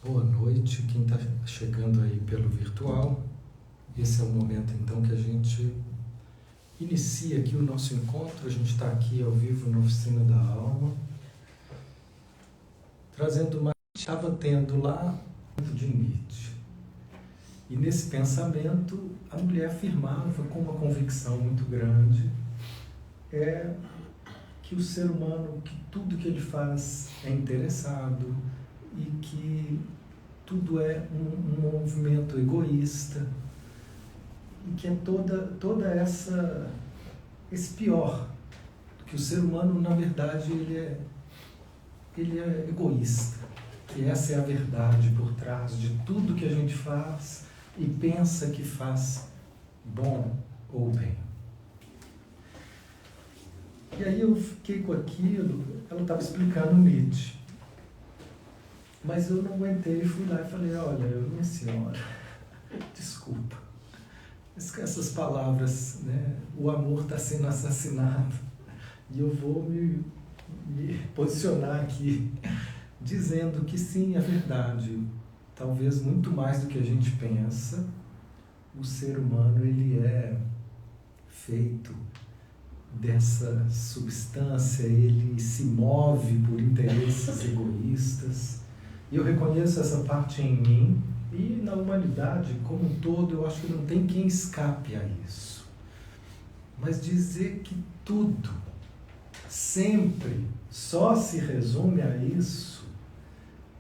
Boa noite, quem está chegando aí pelo virtual. Esse é o momento então que a gente inicia aqui o nosso encontro. A gente está aqui ao vivo na Oficina da Alma, trazendo uma que estava tendo lá de Nietzsche. E nesse pensamento a mulher afirmava com uma convicção muito grande que o ser humano, que tudo que ele faz é interessado e que tudo é um movimento egoísta e que é esse pior, que o ser humano na verdade ele é egoísta, que essa é a verdade por trás de tudo que a gente faz e pensa que faz bom ou bem. E aí eu fiquei com aquilo, ela estava explicando Nietzsche. Mas eu não aguentei, fui lá e falei, olha, minha senhora, desculpa. Essas palavras, né? O amor está sendo assassinado. E eu vou me posicionar aqui, dizendo que sim, é verdade. Talvez muito mais do que a gente pensa, o ser humano ele é feito dessa substância, ele se move por interesses egoístas. E eu reconheço essa parte em mim e na humanidade como um todo. Eu acho que não tem quem escape a isso. Mas dizer que tudo sempre só se resume a isso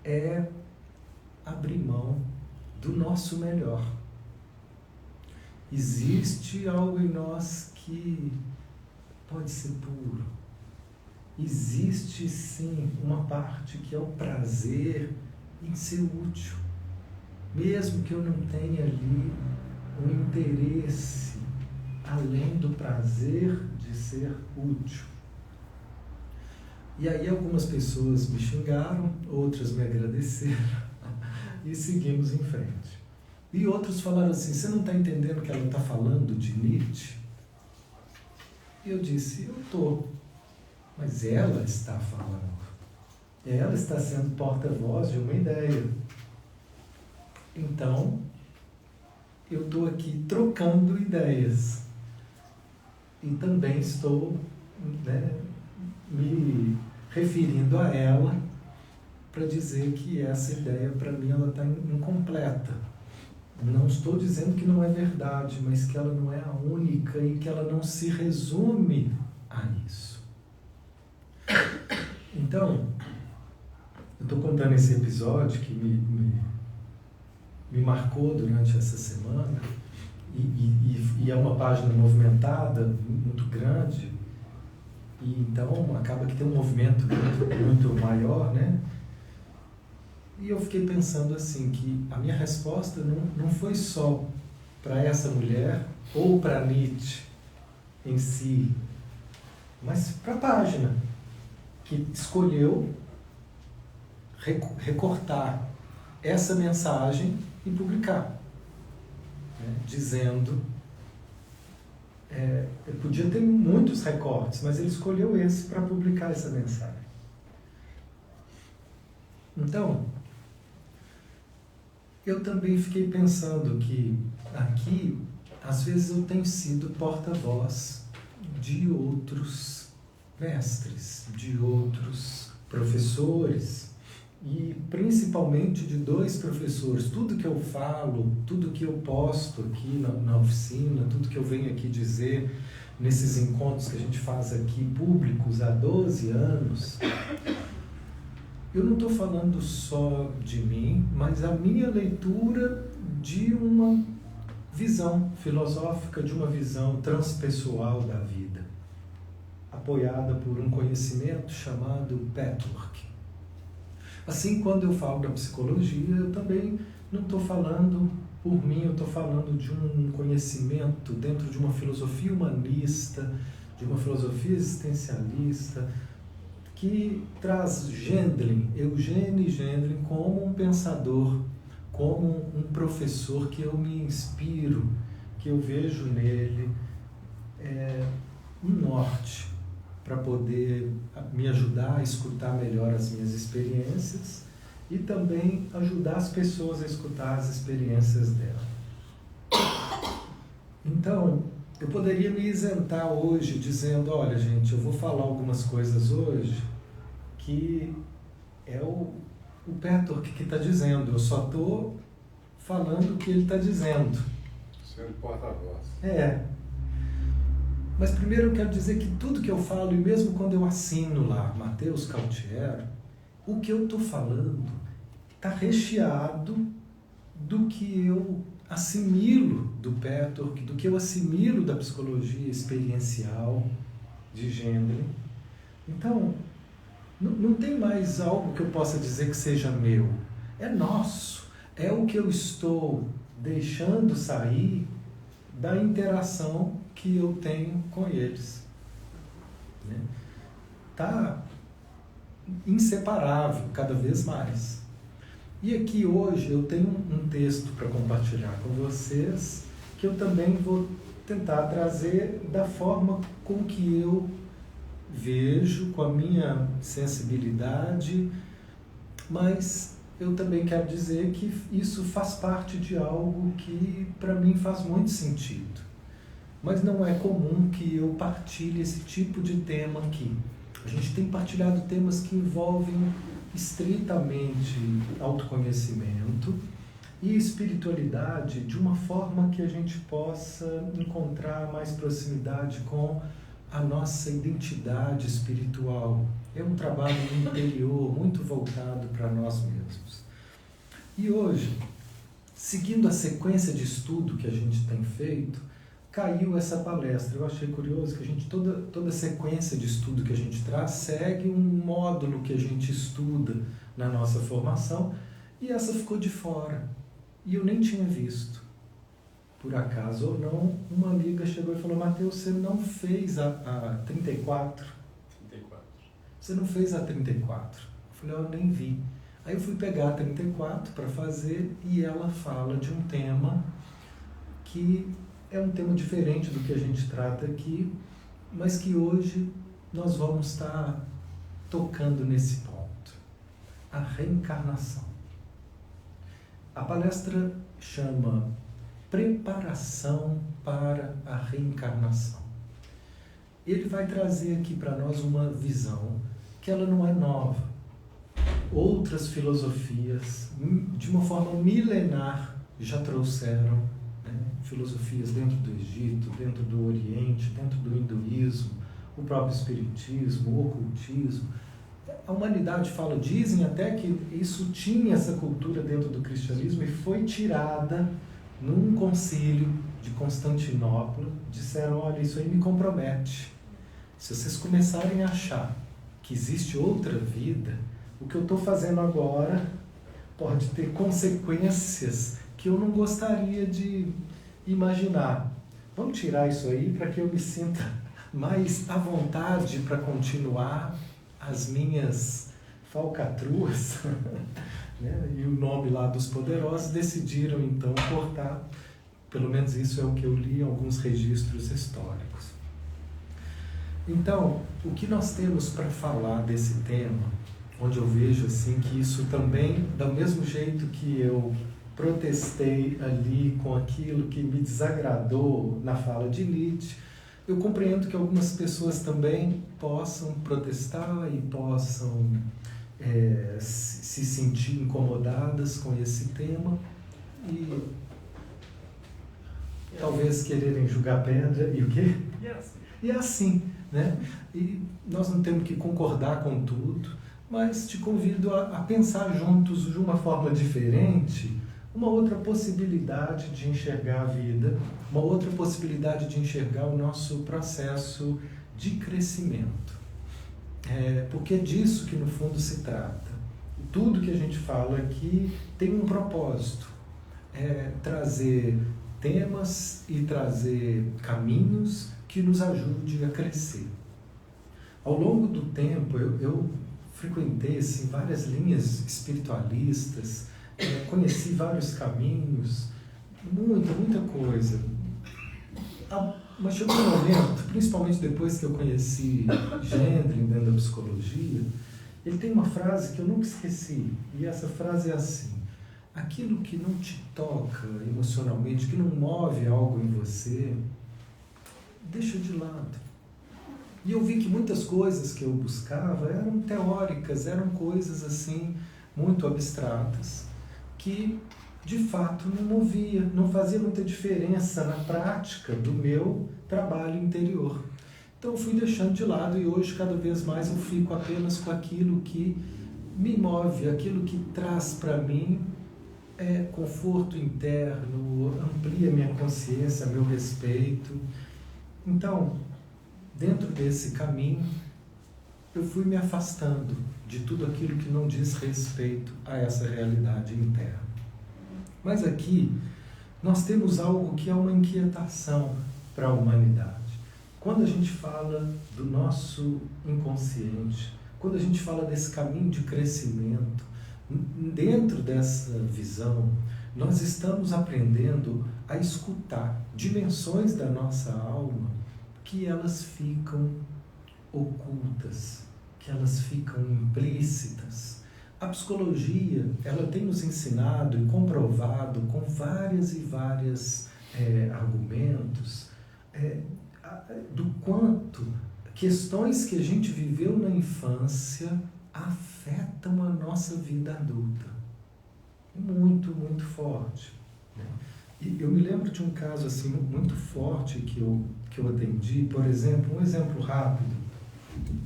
é abrir mão do nosso melhor. Existe algo em nós que pode ser puro. Existe sim uma parte que é o prazer em ser útil, mesmo que eu não tenha ali um interesse além do prazer de ser útil. E aí algumas pessoas me xingaram, outras me agradeceram e seguimos em frente. E outros falaram assim, você não está entendendo que ela está falando de Nietzsche? E eu disse, eu estou. Mas ela está falando. Ela está sendo porta-voz de uma ideia. Então, eu estou aqui trocando ideias. E também estou, me referindo a ela para dizer que essa ideia, para mim, ela está incompleta. Não estou dizendo que não é verdade, mas que ela não é a única e que ela não se resume a isso. Então, eu estou contando esse episódio que me marcou durante essa semana e é uma página movimentada, muito grande, e então acaba que tem um movimento muito maior, né? E eu fiquei pensando assim, que a minha resposta não foi só para essa mulher ou para Nietzsche em si, mas para a página, que escolheu recortar essa mensagem e publicar, né? Dizendo, podia ter muitos recortes, mas ele escolheu esse para publicar essa mensagem. Então, eu também fiquei pensando que aqui, às vezes eu tenho sido porta-voz de outros mestres, de outros professores, e principalmente de dois professores. Tudo que eu falo, tudo que eu posto aqui na oficina, tudo que eu venho aqui dizer nesses encontros que a gente faz aqui públicos há 12 anos, eu não estou falando só de mim, mas a minha leitura de uma visão filosófica, de uma visão transpessoal da vida, apoiada por um conhecimento chamado Patchwork. Assim, quando eu falo da psicologia, eu também não estou falando por mim, eu estou falando de um conhecimento dentro de uma filosofia humanista, de uma filosofia existencialista, que traz Eugene Gendlin como um pensador, como um professor que eu me inspiro, que eu vejo nele um norte para poder me ajudar a escutar melhor as minhas experiências e também ajudar as pessoas a escutar as experiências dela. Então, eu poderia me isentar hoje dizendo, olha gente, eu vou falar algumas coisas hoje que é o Petor que está dizendo, eu só estou falando o que ele está dizendo. Sendo porta-voz. Mas primeiro eu quero dizer que tudo que eu falo, e mesmo quando eu assino lá, Mateus Cautiero, o que eu estou falando está recheado do que eu assimilo do Petor, do que eu assimilo da psicologia experiencial de Gendry. Então, não tem mais algo que eu possa dizer que seja meu. É nosso. É o que eu estou deixando sair da interação que eu tenho com eles. Está inseparável, cada vez mais. E aqui hoje eu tenho um texto para compartilhar com vocês, que eu também vou tentar trazer da forma com que eu vejo, com a minha sensibilidade, mas eu também quero dizer que isso faz parte de algo que para mim faz muito sentido. Mas não é comum que eu partilhe esse tipo de tema aqui. A gente tem partilhado temas que envolvem estritamente autoconhecimento e espiritualidade de uma forma que a gente possa encontrar mais proximidade com a nossa identidade espiritual. É um trabalho no interior, muito voltado para nós mesmos. E hoje, seguindo a sequência de estudo que a gente tem feito, caiu essa palestra. Eu achei curioso que a gente, toda sequência de estudo que a gente traz segue um módulo que a gente estuda na nossa formação, e essa ficou de fora. E eu nem tinha visto. Por acaso ou não, uma amiga chegou e falou, Mateus, você não fez a 34? 34. Você não fez a 34? Eu falei, eu nem vi. Aí eu fui pegar a 34 para fazer, e ela fala de um tema que é um tema diferente do que a gente trata aqui, mas que hoje nós vamos estar tocando nesse ponto. A reencarnação. A palestra chama Preparação para a Reencarnação. Ele vai trazer aqui para nós uma visão que ela não é nova. Outras filosofias, de uma forma milenar, já trouxeram filosofias dentro do Egito, dentro do Oriente, dentro do hinduísmo, o próprio espiritismo, o ocultismo. A humanidade fala, dizem até que isso tinha essa cultura dentro do cristianismo e foi tirada num concílio de Constantinopla. Disseram, olha, isso aí me compromete. Se vocês começarem a achar que existe outra vida, o que eu estou fazendo agora pode ter consequências que eu não gostaria de imaginar. Vamos tirar isso aí para que eu me sinta mais à vontade para continuar as minhas falcatruas. E o nome lá dos poderosos decidiram então cortar, pelo menos isso é o que eu li em alguns registros históricos. Então, o que nós temos para falar desse tema, onde eu vejo assim que isso também, do mesmo jeito que eu protestei ali com aquilo que me desagradou na fala de Nietzsche, eu compreendo que algumas pessoas também possam protestar e possam se sentir incomodadas com esse tema e talvez quererem jogar pedra e o quê? E é assim, né? E nós não temos que concordar com tudo, mas te convido a pensar juntos de uma forma diferente, uma outra possibilidade de enxergar a vida, uma outra possibilidade de enxergar o nosso processo de crescimento. Porque é disso que no fundo se trata. Tudo que a gente fala aqui tem um propósito, trazer temas e trazer caminhos que nos ajudem a crescer. Ao longo do tempo eu frequentei assim, várias linhas espiritualistas, conheci vários caminhos, muita coisa. Mas chegou um momento, principalmente depois que eu conheci Gendry dentro da psicologia, Ele tem uma frase que eu nunca esqueci, e essa frase é assim: aquilo que não te toca emocionalmente, que não move algo em você, deixa de lado. E eu vi que muitas coisas que eu buscava eram teóricas, eram coisas assim, muito abstratas, que de fato não movia, não fazia muita diferença na prática do meu trabalho interior. Então eu fui deixando de lado e hoje cada vez mais eu fico apenas com aquilo que me move, aquilo que traz para mim conforto interno, amplia minha consciência, meu respeito. Então, dentro desse caminho, eu fui me afastando de tudo aquilo que não diz respeito a essa realidade interna. Mas aqui, nós temos algo que é uma inquietação para a humanidade. Quando a gente fala do nosso inconsciente, quando a gente fala desse caminho de crescimento, dentro dessa visão, nós estamos aprendendo a escutar dimensões da nossa alma que elas ficam ocultas, que elas ficam implícitas. A psicologia, ela tem nos ensinado e comprovado com várias e vários argumentos do quanto questões que a gente viveu na infância afetam a nossa vida adulta. Muito, muito forte. E eu me lembro de um caso assim, muito forte que eu atendi, por exemplo, um exemplo rápido,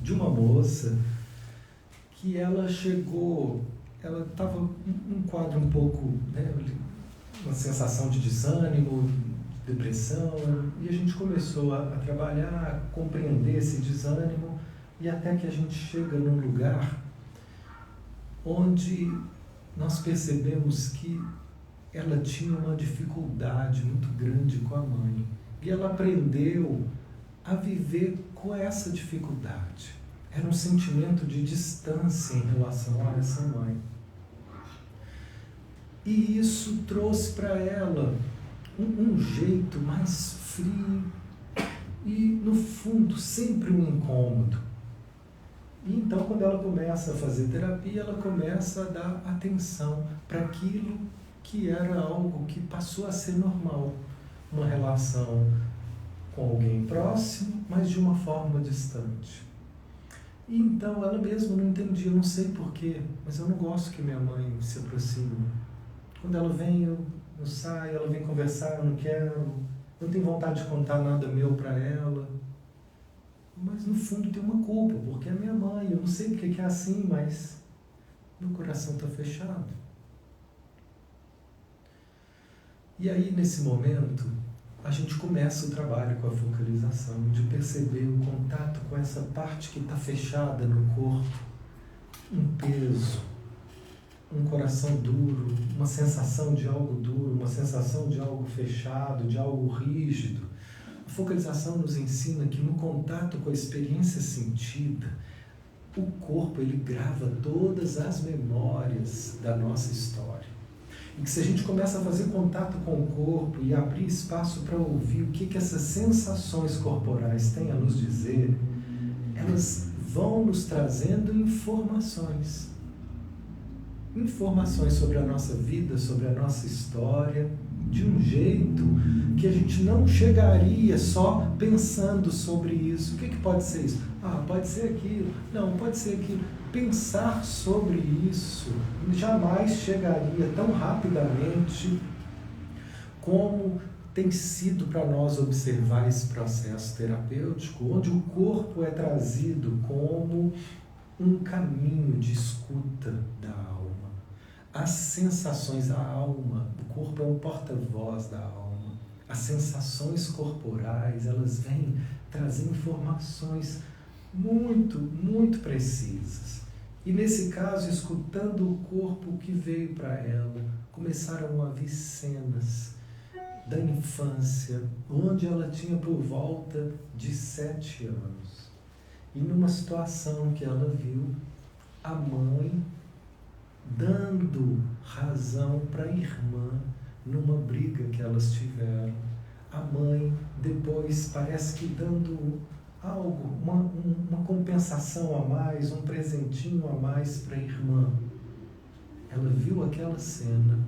de uma moça que ela chegou, ela estava num quadro um pouco, uma sensação de desânimo, depressão, e a gente começou a trabalhar, a compreender esse desânimo, e até que a gente chega num lugar onde nós percebemos que ela tinha uma dificuldade muito grande com a mãe. E ela aprendeu a viver com essa dificuldade. Era um sentimento de distância em relação a essa mãe. E isso trouxe para ela um jeito mais frio e, no fundo, sempre um incômodo. E então, quando ela começa a fazer terapia, ela começa a dar atenção para aquilo que era algo que passou a ser normal. Uma relação com alguém próximo, mas de uma forma distante. E então ela mesma não entendia, eu não sei porquê, mas eu não gosto que minha mãe se aproxime. Quando ela vem, eu saio, ela vem conversar, eu não quero, não tenho vontade de contar nada meu para ela. Mas no fundo tem uma culpa, porque é minha mãe, eu não sei porque que é assim, mas meu coração está fechado. E aí, nesse momento, a gente começa o trabalho com a focalização, de perceber o contato com essa parte que está fechada no corpo, um peso, um coração duro, uma sensação de algo duro, uma sensação de algo fechado, de algo rígido. A focalização nos ensina que no contato com a experiência sentida, o corpo ele grava todas as memórias da nossa história. E que se a gente começa a fazer contato com o corpo e abrir espaço para ouvir o que essas sensações corporais têm a nos dizer, elas vão nos trazendo informações. Informações sobre a nossa vida, sobre a nossa história, de um jeito que a gente não chegaria só pensando sobre isso. O que pode ser isso? Ah, pode ser aquilo. Não, pode ser aquilo. Pensar sobre isso jamais chegaria tão rapidamente como tem sido para nós observar esse processo terapêutico, onde o corpo é trazido como um caminho de escuta da alma. As sensações da alma, o corpo é um porta-voz da alma. As sensações corporais, elas vêm trazer informações muito, muito precisas. E nesse caso, escutando o corpo que veio para ela, começaram a vir cenas da infância, onde ela tinha por volta de 7 anos. E numa situação que ela viu, a mãe dando razão para a irmã numa briga que elas tiveram. A mãe, depois, parece que dando algo, uma compensação a mais, um presentinho a mais para a irmã. Ela viu aquela cena,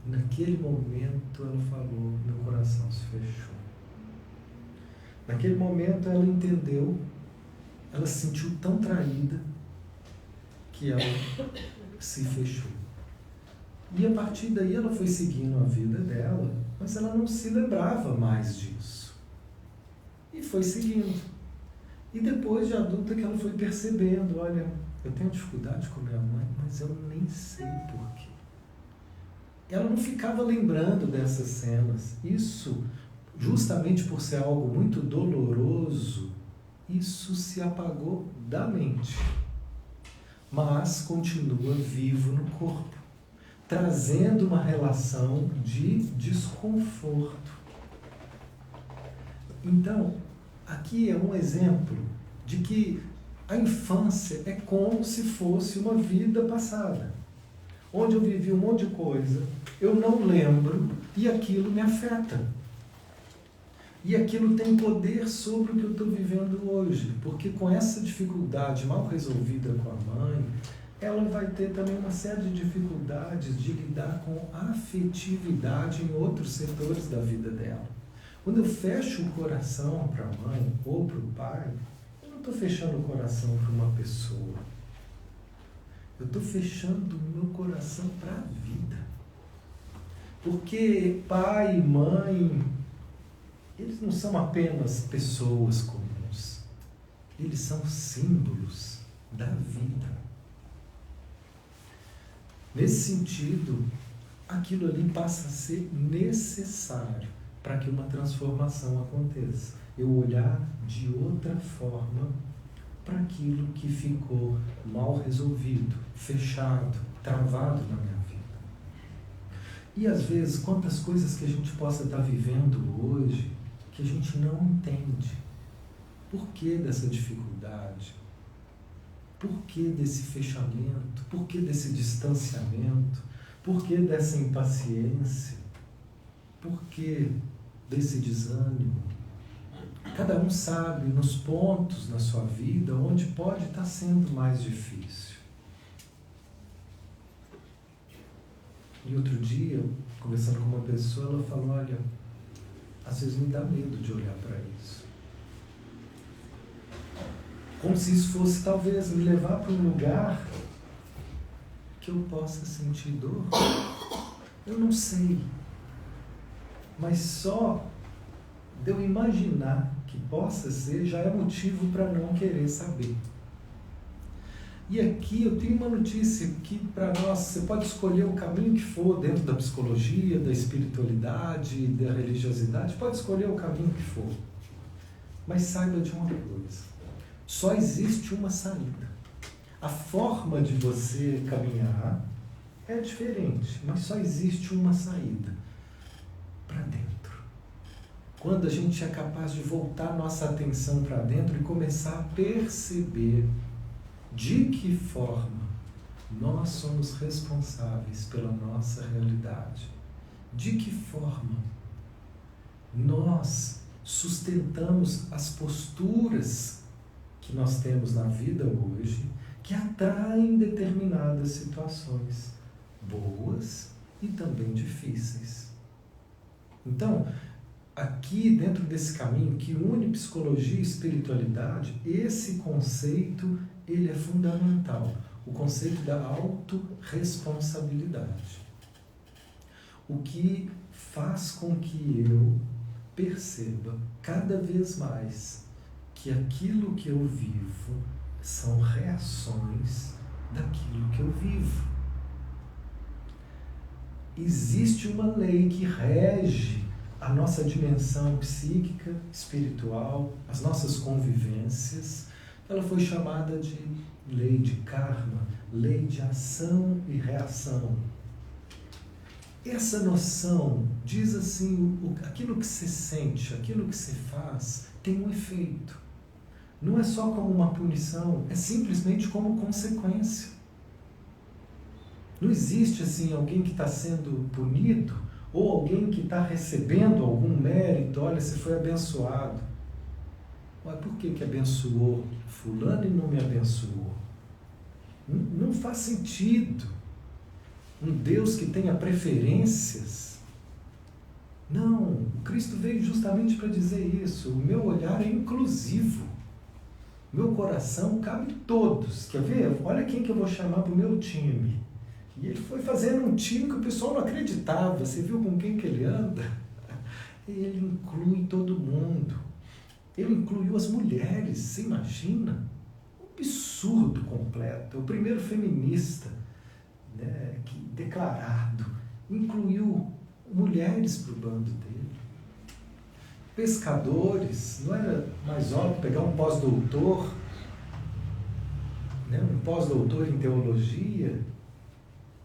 naquele momento ela falou, meu coração se fechou. Naquele momento ela entendeu, ela se sentiu tão traída que ela se fechou. E a partir daí ela foi seguindo a vida dela, mas ela não se lembrava mais disso. E foi seguindo. E depois de adulta que ela foi percebendo, olha, eu tenho dificuldade com minha mãe, mas eu nem sei porquê. Ela não ficava lembrando dessas cenas. Isso, justamente por ser algo muito doloroso, isso se apagou da mente. Mas continua vivo no corpo, trazendo uma relação de desconforto. Então, aqui é um exemplo de que a infância é como se fosse uma vida passada, onde eu vivi um monte de coisa, eu não lembro e aquilo me afeta. E aquilo tem poder sobre o que eu estou vivendo hoje, porque com essa dificuldade mal resolvida com a mãe, ela vai ter também uma série de dificuldades de lidar com afetividade em outros setores da vida dela. Quando eu fecho o coração para a mãe ou para o pai, eu não estou fechando o coração para uma pessoa. Eu estou fechando o meu coração para a vida. Porque pai e mãe, eles não são apenas pessoas comuns. Eles são símbolos da vida. Nesse sentido, aquilo ali passa a ser necessário para que uma transformação aconteça. Eu olhar de outra forma para aquilo que ficou mal resolvido, fechado, travado na minha vida. E às vezes, quantas coisas que a gente possa estar vivendo hoje, que a gente não entende. Por que dessa dificuldade? Por que desse fechamento? Por que desse distanciamento? Por que dessa impaciência? Por que desse desânimo? Cada um sabe nos pontos na sua vida onde pode estar sendo mais difícil. E outro dia, conversando com uma pessoa, ela falou, olha, às vezes me dá medo de olhar para isso. Como se isso fosse, talvez, me levar para um lugar que eu possa sentir dor. Eu não sei. Mas só de eu imaginar que possa ser, já é motivo para não querer saber. E aqui eu tenho uma notícia que para nós, você pode escolher o caminho que for dentro da psicologia, da espiritualidade, da religiosidade, pode escolher o caminho que for. Mas saiba de uma coisa, só existe uma saída. A forma de você caminhar é diferente, mas só existe uma saída, para dentro. Quando a gente é capaz de voltar nossa atenção para dentro e começar a perceber de que forma nós somos responsáveis pela nossa realidade, de que forma nós sustentamos as posturas que nós temos na vida hoje, que atraem determinadas situações, boas e também difíceis. Então, aqui dentro desse caminho que une psicologia e espiritualidade, esse conceito, ele é fundamental, o conceito da autorresponsabilidade. O que faz com que eu perceba cada vez mais que aquilo que eu vivo são reações daquilo que eu vivo. Existe uma lei que rege a nossa dimensão psíquica, espiritual, as nossas convivências. Ela foi chamada de lei de karma, lei de ação e reação. Essa noção diz assim, aquilo que se sente, aquilo que se faz, tem um efeito. Não é só como uma punição, é simplesmente como consequência. Não existe assim alguém que está sendo punido ou alguém que está recebendo algum mérito, olha, você foi abençoado. Mas por que abençoou fulano e não me abençoou? Não faz sentido. Um Deus que tenha preferências. Não, o Cristo veio justamente para dizer isso. O meu olhar é inclusivo. Meu coração cabe todos. Quer ver? Olha quem que eu vou chamar para o meu time. E ele foi fazendo um time que o pessoal não acreditava. Você viu com quem que ele anda? Ele inclui todo mundo. Ele incluiu as mulheres, você imagina? Um absurdo completo. O primeiro feminista, né, declarado, incluiu mulheres para o bando dele. Pescadores, não era mais óbvio pegar um pós-doutor, né, um pós-doutor em teologia,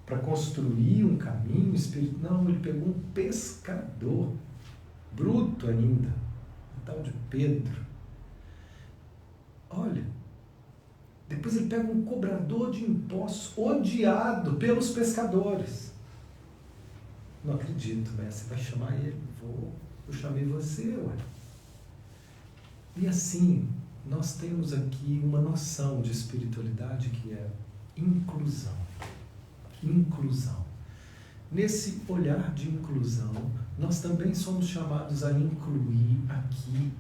para construir um caminho espiritual? Não, ele pegou um pescador, bruto ainda, o tal de Pedro. Olha, depois ele pega um cobrador de impostos, odiado pelos pescadores. Não acredito, mestre, você vai chamar ele? Eu chamei você, ué. E assim, nós temos aqui uma noção de espiritualidade que é inclusão. Inclusão. Nesse olhar de inclusão, nós também somos chamados a incluir aqui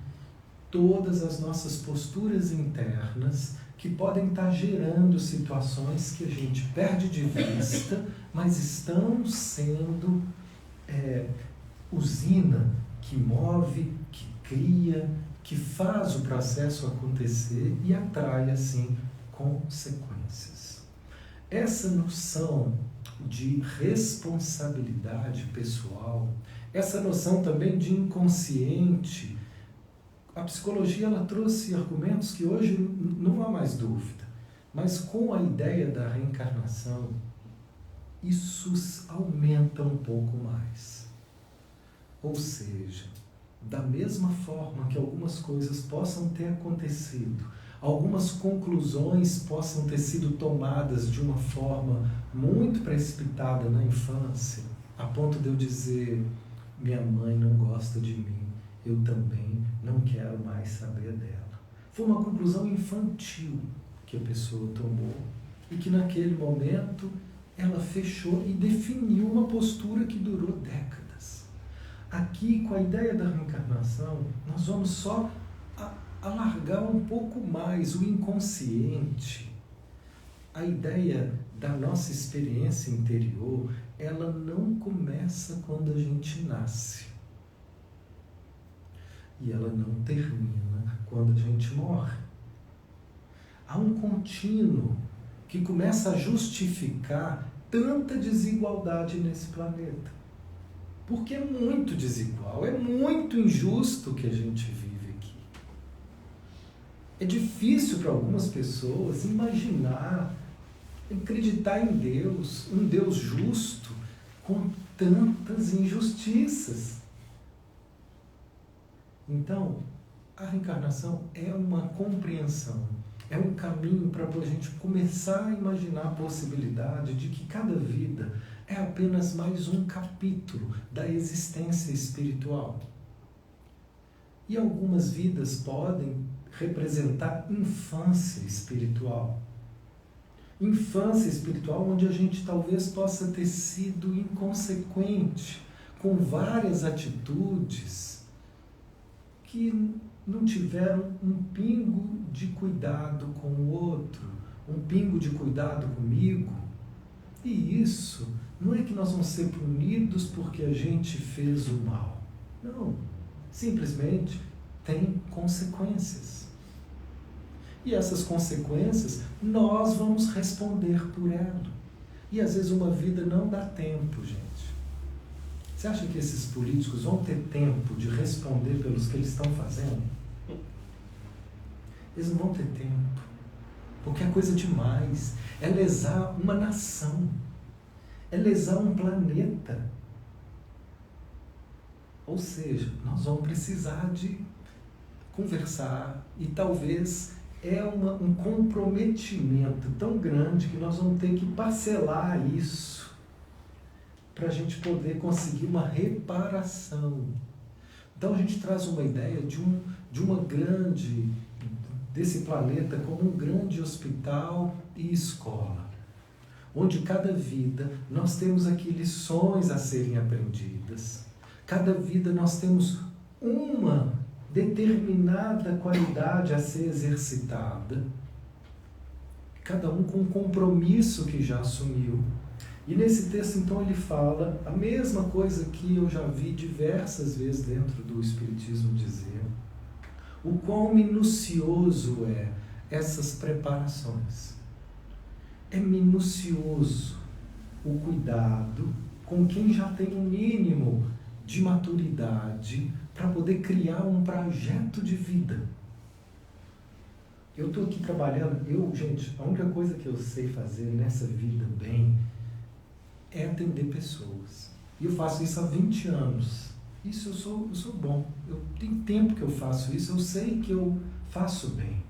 todas as nossas posturas internas que podem estar gerando situações que a gente perde de vista, mas estão sendo usina que move, que cria, que faz o processo acontecer e atrai, assim, consequências. Essa noção de responsabilidade pessoal, essa noção também de inconsciente, a psicologia ela trouxe argumentos que hoje não há mais dúvida, mas com a ideia da reencarnação, isso aumenta um pouco mais. Ou seja, da mesma forma que algumas coisas possam ter acontecido, algumas conclusões possam ter sido tomadas de uma forma muito precipitada na infância, a ponto de eu dizer, minha mãe não gosta de mim, eu também não quero mais saber dela. Foi uma conclusão infantil que a pessoa tomou e que naquele momento ela fechou e definiu uma postura que durou décadas. Aqui, com a ideia da reencarnação, nós vamos só alargar um pouco mais o inconsciente. A ideia da nossa experiência interior, ela não começa quando a gente nasce. E ela não termina quando a gente morre. Há um contínuo que começa a justificar tanta desigualdade nesse planeta. Porque é muito desigual, é muito injusto o que a gente vive aqui. É difícil para algumas pessoas imaginar, acreditar em Deus, um Deus justo, com tantas injustiças. Então, a reencarnação é uma compreensão, é um caminho para a gente começar a imaginar a possibilidade de que cada vida é apenas mais um capítulo da existência espiritual. E algumas vidas podem representar infância espiritual. Infância espiritual onde a gente talvez possa ter sido inconsequente, com várias atitudes que não tiveram um pingo de cuidado com o outro, um pingo de cuidado comigo. E isso não é que nós vamos ser punidos porque a gente fez o mal. Não. Simplesmente tem consequências. E essas consequências, nós vamos responder por ela. E às vezes uma vida não dá tempo, gente. Você acha que esses políticos vão ter tempo de responder pelos que eles estão fazendo? Eles não vão ter tempo. Porque é coisa demais. É lesar uma nação. É lesar um planeta. Ou seja, nós vamos precisar de conversar e talvez um comprometimento tão grande que nós vamos ter que parcelar isso para a gente poder conseguir uma reparação. Então a gente traz uma ideia desse planeta como um grande hospital e escola, onde cada vida nós temos aqui lições a serem aprendidas. Cada vida nós temos uma determinada qualidade a ser exercitada, cada um com um compromisso que já assumiu. E nesse texto, então, ele fala a mesma coisa que eu já vi diversas vezes dentro do Espiritismo dizer, o quão minucioso é essas preparações. É minucioso o cuidado com quem já tem um mínimo de maturidade para poder criar um projeto de vida. Eu estou aqui trabalhando, gente, a única coisa que eu sei fazer nessa vida bem é atender pessoas. E eu faço isso há 20 anos. Isso eu sou bom. Eu tenho tempo que eu faço isso, eu sei que eu faço bem.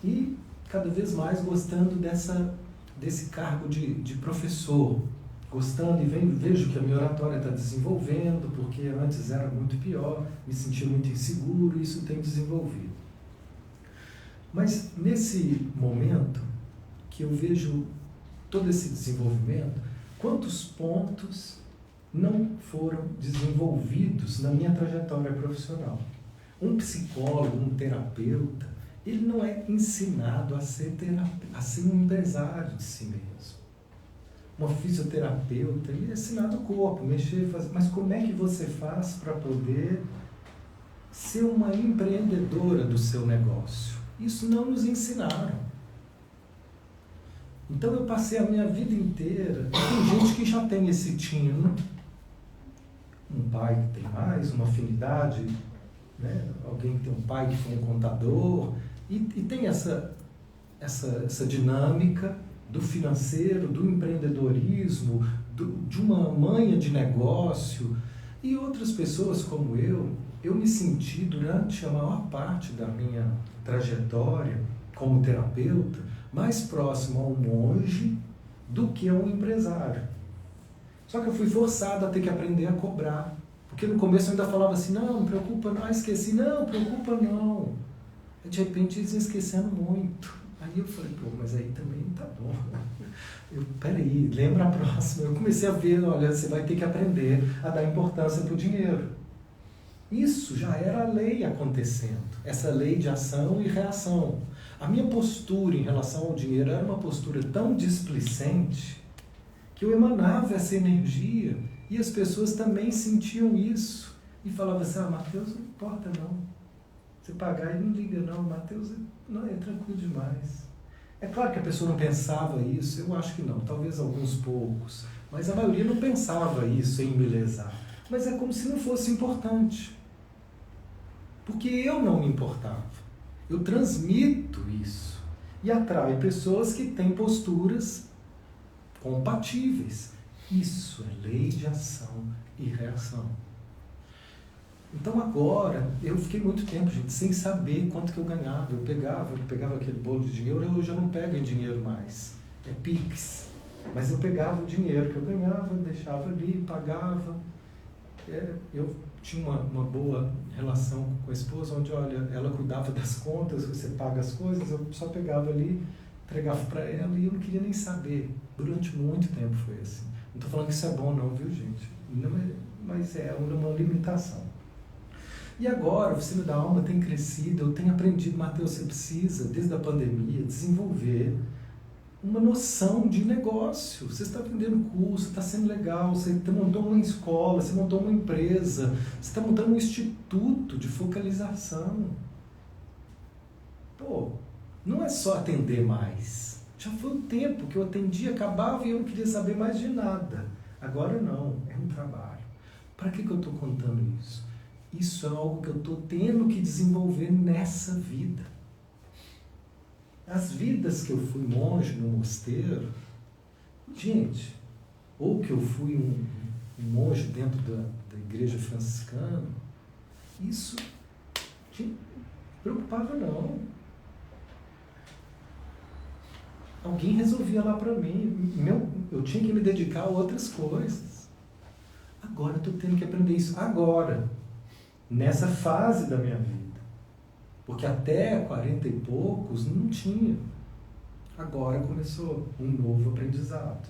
E cada vez mais gostando desse cargo de professor. Gostando e vejo que a minha oratória está desenvolvendo, porque antes era muito pior, me sentia muito inseguro, e isso tem desenvolvido. Mas nesse momento que eu vejo todo esse desenvolvimento, quantos pontos não foram desenvolvidos na minha trajetória profissional? Um psicólogo, um terapeuta, ele não é ensinado a ser um empresário de si mesmo. Uma fisioterapeuta, ele é ensinado o corpo, mexer, fazer. Mas como é que você faz para poder ser uma empreendedora do seu negócio? Isso não nos ensinaram. Então eu passei a minha vida inteira, tem gente que já tem esse tino, um pai que tem mais, uma afinidade, né? Alguém que tem um pai que foi um contador, e tem essa dinâmica do financeiro, do empreendedorismo, de uma manha de negócio. E outras pessoas como eu me senti durante a maior parte da minha trajetória como terapeuta mais próximo a um monge do que a um empresário. Só que eu fui forçado a ter que aprender a cobrar. Porque no começo eu ainda falava assim, não preocupa não, esqueci, não preocupa não. E de repente eles iam esquecendo muito. Aí eu falei, mas aí também não tá bom. Peraí, lembra a próxima. Eu comecei a ver, olha, você vai ter que aprender a dar importância para o dinheiro. Isso já era a lei acontecendo, essa lei de ação e reação. A minha postura em relação ao dinheiro era uma postura tão displicente que eu emanava essa energia e as pessoas também sentiam isso. E falavam assim, Mateus, não importa não. Você pagar e não liga não, Mateus não, é tranquilo demais. É claro que a pessoa não pensava isso, eu acho que não, talvez alguns poucos, mas a maioria não pensava isso em me lesar. Mas é como se não fosse importante. Porque eu não me importava. Eu transmito isso. E atrai pessoas que têm posturas compatíveis. Isso é lei de ação e reação. Então agora, eu fiquei muito tempo, gente, sem saber quanto que eu ganhava. Eu pegava aquele bolo de dinheiro, eu já não pego em dinheiro mais. É Pix. Mas eu pegava o dinheiro que eu ganhava, deixava ali, pagava. Eu tinha uma boa relação com a esposa, onde, olha, ela cuidava das contas, você paga as coisas, eu só pegava ali, entregava para ela e eu não queria nem saber. Durante muito tempo foi assim. Não estou falando que isso é bom não, viu, gente? Não mas é uma limitação. E agora, o Oficina da Alma tem crescido, eu tenho aprendido, Mateus, você precisa, desde a pandemia, desenvolver uma noção de negócio. Você está vendendo curso, está sendo legal, você montou uma escola, você montou uma empresa, você está montando um instituto de focalização. Não é só atender mais. Já foi um tempo que eu atendia, acabava e eu não queria saber mais de nada. Agora não, é um trabalho. Para que eu estou contando isso? Isso é algo que eu estou tendo que desenvolver nessa vida. As vidas que eu fui monge no mosteiro, gente, ou que eu fui um monge dentro da igreja franciscana, isso não me preocupava não. Alguém resolvia lá para mim, eu tinha que me dedicar a outras coisas. Agora eu estou tendo que aprender isso agora. nessa fase da minha vida. Porque até 40 e poucos não tinha. Agora começou um novo aprendizado.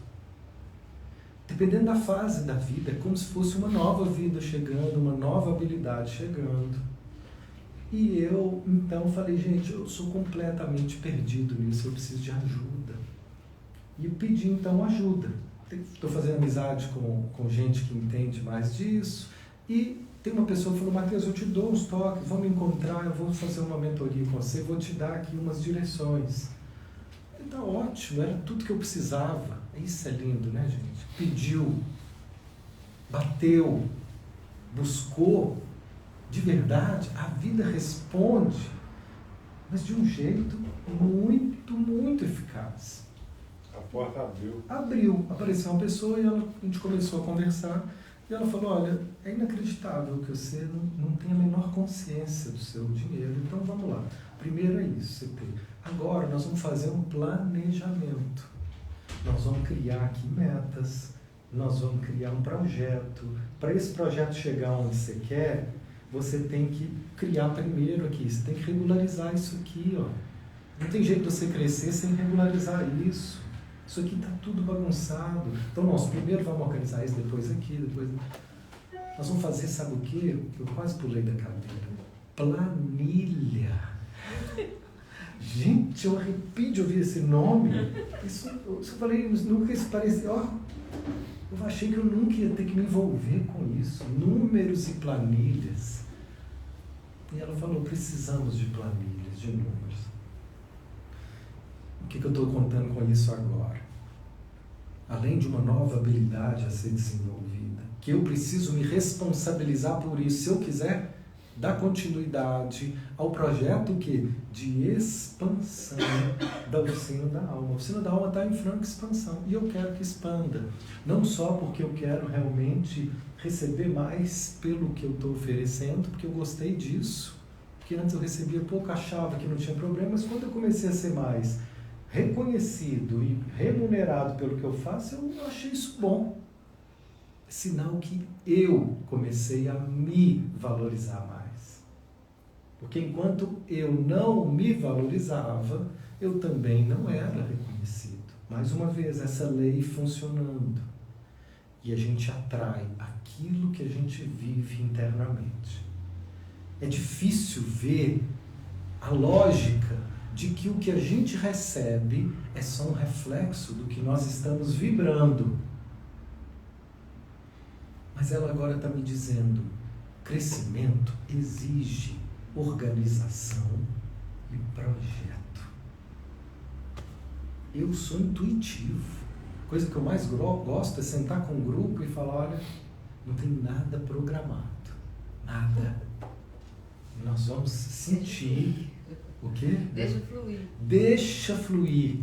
Dependendo da fase da vida, é como se fosse uma nova vida chegando, uma nova habilidade chegando. E eu, então, falei, gente, eu sou completamente perdido nisso, eu preciso de ajuda. E eu pedi, então, ajuda. Estou fazendo amizade com gente que entende mais disso. E tem uma pessoa que falou, Matheus, eu te dou uns toques, vamos encontrar, eu vou fazer uma mentoria com você, vou te dar aqui umas direções. Tá ótimo, era tudo que eu precisava. Isso é lindo, né, gente? Pediu, bateu, buscou, de verdade, a vida responde, mas de um jeito muito, muito eficaz. A porta abriu. Abriu, apareceu uma pessoa e a gente começou a conversar e ela falou, olha, é inacreditável que você não tem a menor consciência do seu dinheiro, então vamos lá. Primeiro é isso, você tem. Agora nós vamos fazer um planejamento. Nós vamos criar aqui metas, nós vamos criar um projeto. Para esse projeto chegar onde você quer, você tem que criar primeiro aqui, você tem que regularizar isso aqui, ó. Não tem jeito de você crescer sem regularizar isso. Isso aqui está tudo bagunçado. Então nós primeiro vamos organizar isso, depois aqui, depois... Nós vamos fazer, sabe o quê? Eu quase pulei da cadeira. Planilha. Gente, eu arrepio de ouvir esse nome. Isso eu falei, nunca isso parecia. Ó, eu achei que eu nunca ia ter que me envolver com isso. Números e planilhas. E ela falou, precisamos de planilhas, de números. O que eu estou contando com isso agora? Além de uma nova habilidade a ser desenvolvida, que eu preciso me responsabilizar por isso, se eu quiser dar continuidade ao projeto que de expansão da Oficina da Alma. A Oficina da Alma está em franca expansão e eu quero que expanda. Não só porque eu quero realmente receber mais pelo que eu estou oferecendo, porque eu gostei disso, porque antes eu recebia pouco, achava que não tinha problema, mas quando eu comecei a ser mais reconhecido e remunerado pelo que eu faço, eu achei isso bom. Sinal que eu comecei a me valorizar mais. Porque enquanto eu não me valorizava, eu também não era reconhecido. Mais uma vez, essa lei funcionando. E a gente atrai aquilo que a gente vive internamente. É difícil ver a lógica de que o que a gente recebe é só um reflexo do que nós estamos vibrando. Mas ela agora está me dizendo, crescimento exige organização e projeto. Eu sou intuitivo. Coisa que eu mais gosto é sentar com um grupo e falar, olha, não tem nada programado. Nada. Nós vamos sentir. O quê? Deixa fluir. Deixa fluir.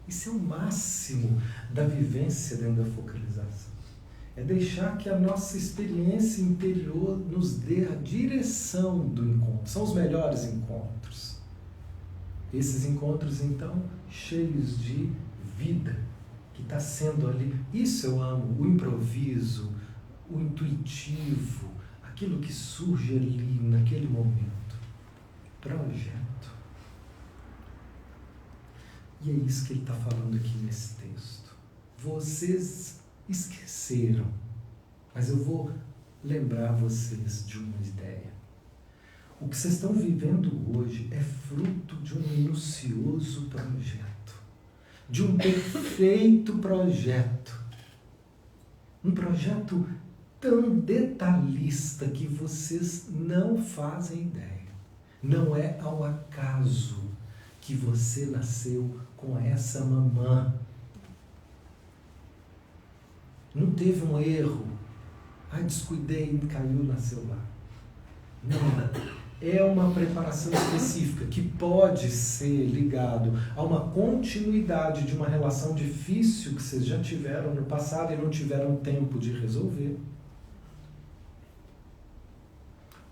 Isso é o máximo da vivência dentro da focalização. É deixar que a nossa experiência interior nos dê a direção do encontro. São os melhores encontros. Esses encontros, então, cheios de vida, que está sendo ali. Isso eu amo, o improviso, o intuitivo, aquilo que surge ali naquele momento. Projeto. E é isso que ele está falando aqui nesse texto. Vocês esqueceram, mas eu vou lembrar vocês de uma ideia. O que vocês estão vivendo hoje é fruto de um minucioso projeto, de um perfeito projeto, um projeto tão detalhista que vocês não fazem ideia. Não é ao acaso que você nasceu com essa mamã. Não teve um erro. Descuidei, caiu, nasceu lá. Não. É uma preparação específica que pode ser ligado a uma continuidade de uma relação difícil que vocês já tiveram no passado e não tiveram tempo de resolver.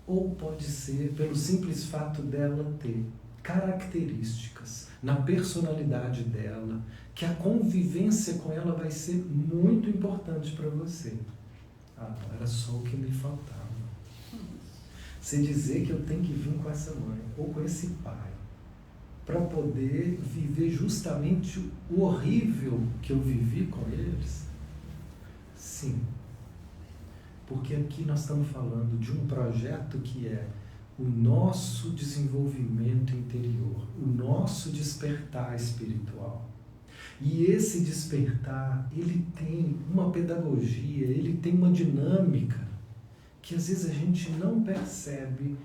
Ou pode ser pelo simples fato dela ter características na personalidade dela, que a convivência com ela vai ser muito importante para você. Não era só o que me faltava. Você dizer que eu tenho que vir com essa mãe ou com esse pai para poder viver justamente o horrível que eu vivi com eles? Sim. Porque aqui nós estamos falando de um projeto que é o nosso desenvolvimento interior, o nosso despertar espiritual. E esse despertar, ele tem uma pedagogia, ele tem uma dinâmica que às vezes a gente não percebe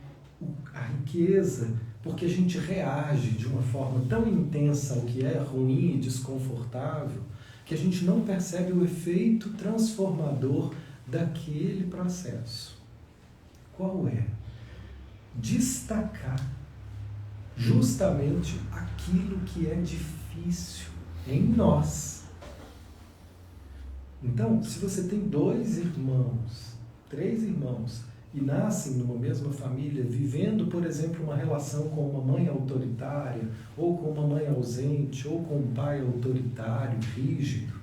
a riqueza, porque a gente reage de uma forma tão intensa ao que é ruim e desconfortável, que a gente não percebe o efeito transformador daquele processo. Qual é? Destacar justamente aquilo que é difícil em nós. Então, se você tem 2 irmãos, 3 irmãos, e nascem numa mesma família, vivendo, por exemplo, uma relação com uma mãe autoritária, ou com uma mãe ausente, ou com um pai autoritário, rígido,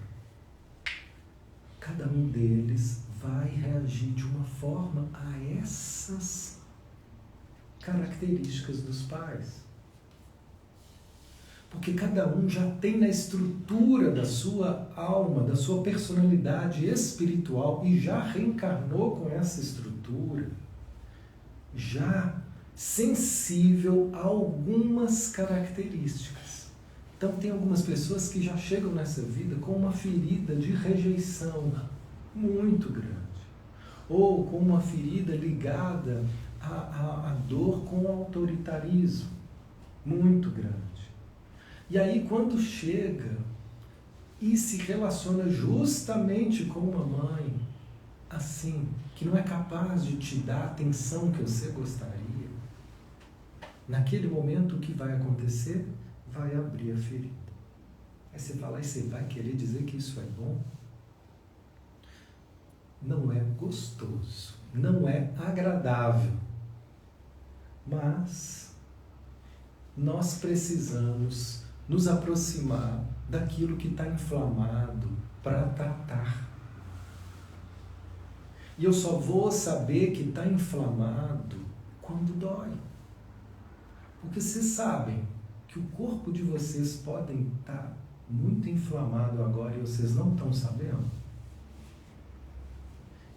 cada um deles vai reagir de uma forma a essas características dos pais. Porque cada um já tem na estrutura da sua alma, da sua personalidade espiritual, e já reencarnou com essa estrutura, já sensível a algumas características. Então tem algumas pessoas que já chegam nessa vida com uma ferida de rejeição muito grande, ou com uma ferida ligada à dor com o autoritarismo muito grande. E aí quando chega e se relaciona justamente com uma mãe assim, que não é capaz de te dar a atenção que você gostaria, naquele momento o que vai acontecer? Vai abrir a ferida. Aí você fala, aí você vai querer dizer que isso é bom? Não é gostoso, não é agradável, mas nós precisamos nos aproximar daquilo que está inflamado para tratar. E eu só vou saber que está inflamado quando dói. Porque vocês sabem que o corpo de vocês podem estar muito inflamado agora e vocês não estão sabendo.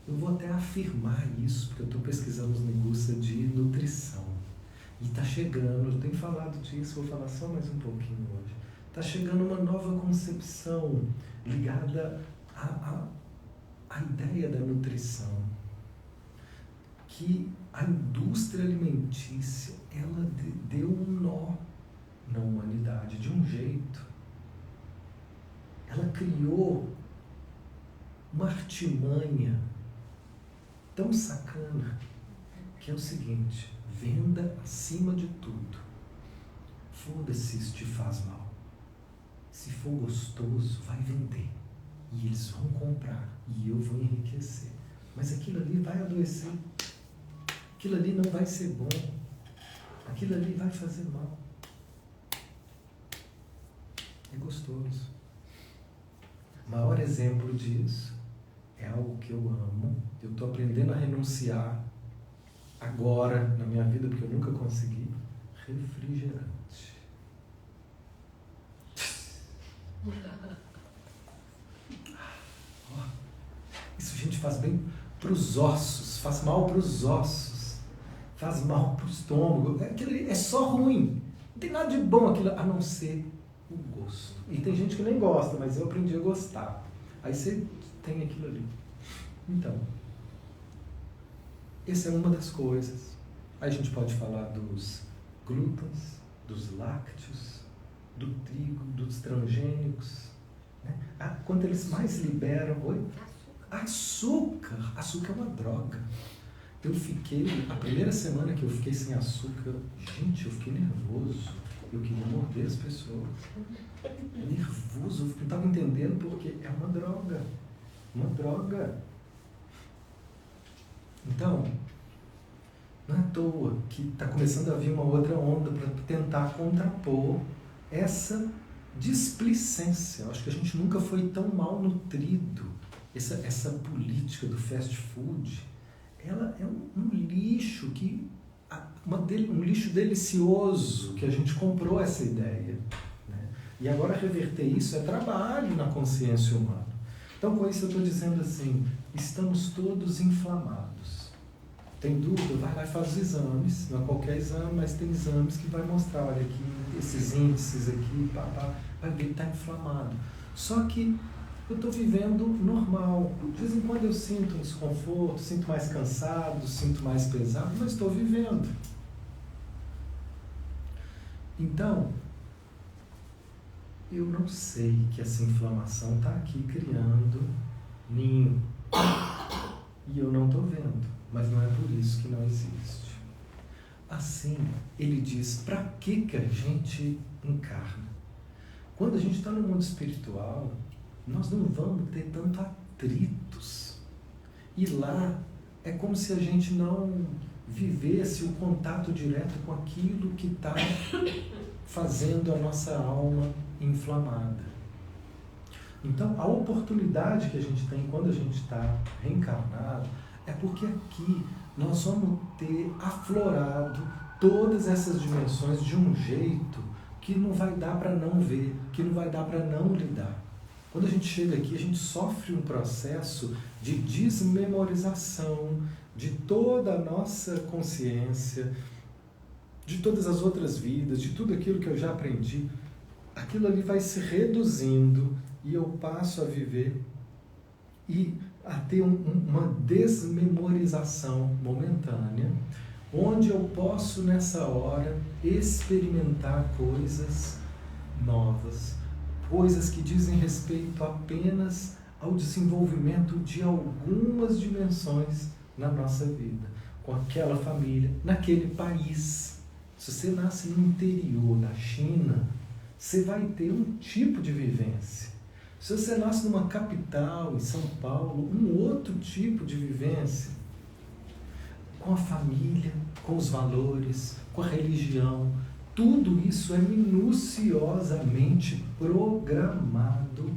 Eu vou até afirmar isso, porque eu estou pesquisando os negócios de nutrição. E está chegando, eu tenho falado disso, vou falar só mais um pouquinho hoje. Está chegando uma nova concepção ligada à ideia da nutrição. Que a indústria alimentícia, ela deu um nó na humanidade, de um jeito. Ela criou uma artimanha tão sacana, que é o seguinte: venda acima de tudo. Foda-se se isso te faz mal. Se for gostoso, vai vender. E eles vão comprar. E eu vou enriquecer. Mas aquilo ali vai adoecer. Aquilo ali não vai ser bom. Aquilo ali vai fazer mal. É gostoso. O maior exemplo disso é algo que eu amo. Eu estou aprendendo a renunciar agora na minha vida, porque eu nunca consegui. Refrigerante. Isso, gente, faz bem para os ossos, faz mal para os ossos, faz mal para o estômago. Aquilo é só ruim. Não tem nada de bom aquilo, a não ser o gosto. E tem gente que nem gosta, mas eu aprendi a gostar. Aí você tem aquilo ali. Então, essa é uma das coisas. Aí a gente pode falar dos glútens, dos lácteos, do trigo, dos transgênicos. Né? Quanto eles mais liberam... Oi? Açúcar. Açúcar é uma droga. Eu fiquei... A primeira semana que eu fiquei sem açúcar, gente, eu fiquei nervoso. Eu queria morder as pessoas. Nervoso. Eu não estava entendendo porque é uma droga. Uma droga. Então, não é à toa que está começando a vir uma outra onda para tentar contrapor essa displicência. Eu acho que a gente nunca foi tão mal nutrido. Essa política do fast food, ela é um lixo um lixo delicioso que a gente comprou essa ideia, né? E agora reverter isso é trabalho na consciência humana. Então, com isso eu estou dizendo assim, estamos todos inflamados. Tem dúvida? Vai lá e faz os exames, não é qualquer exame, mas tem exames que vai mostrar, olha aqui, esses índices aqui, vai ver que está inflamado. Só que eu estou vivendo normal. De vez em quando eu sinto um desconforto, sinto mais cansado, sinto mais pesado, mas estou vivendo. Então, eu não sei que essa inflamação está aqui criando ninho. E eu não estou vendo, mas não é por isso que não existe. Assim, ele diz, para que a gente encarna? Quando a gente está no mundo espiritual, nós não vamos ter tanto atritos. E lá é como se a gente não vivesse o contato direto com aquilo que está fazendo a nossa alma inflamada. Então, a oportunidade que a gente tem quando a gente está reencarnado é porque aqui nós vamos ter aflorado todas essas dimensões de um jeito que não vai dar para não ver, que não vai dar para não lidar. Quando a gente chega aqui, a gente sofre um processo de desmemorização de toda a nossa consciência, de todas as outras vidas, de tudo aquilo que eu já aprendi. Aquilo ali vai se reduzindo e eu passo a viver e a ter uma desmemorização momentânea, onde eu posso, nessa hora, experimentar coisas novas, coisas que dizem respeito apenas ao desenvolvimento de algumas dimensões na nossa vida, com aquela família, naquele país. Se você nasce no interior da China, você vai ter um tipo de vivência. Se você nasce numa capital, em São Paulo, um outro tipo de vivência, com a família, com os valores, com a religião. Tudo isso é minuciosamente programado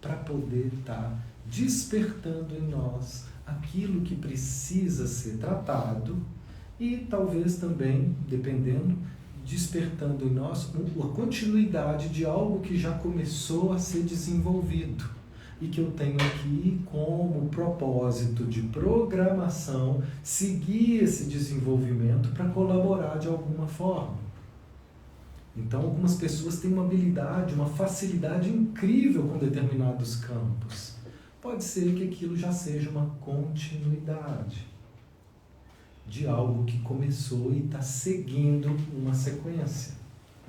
para poder estar despertando em nós aquilo que precisa ser tratado e talvez também, dependendo, despertando em nós a continuidade de algo que já começou a ser desenvolvido e que eu tenho aqui como propósito de programação seguir esse desenvolvimento para colaborar de alguma forma. Então, algumas pessoas têm uma habilidade, uma facilidade incrível com determinados campos. Pode ser que aquilo já seja uma continuidade de algo que começou e está seguindo uma sequência.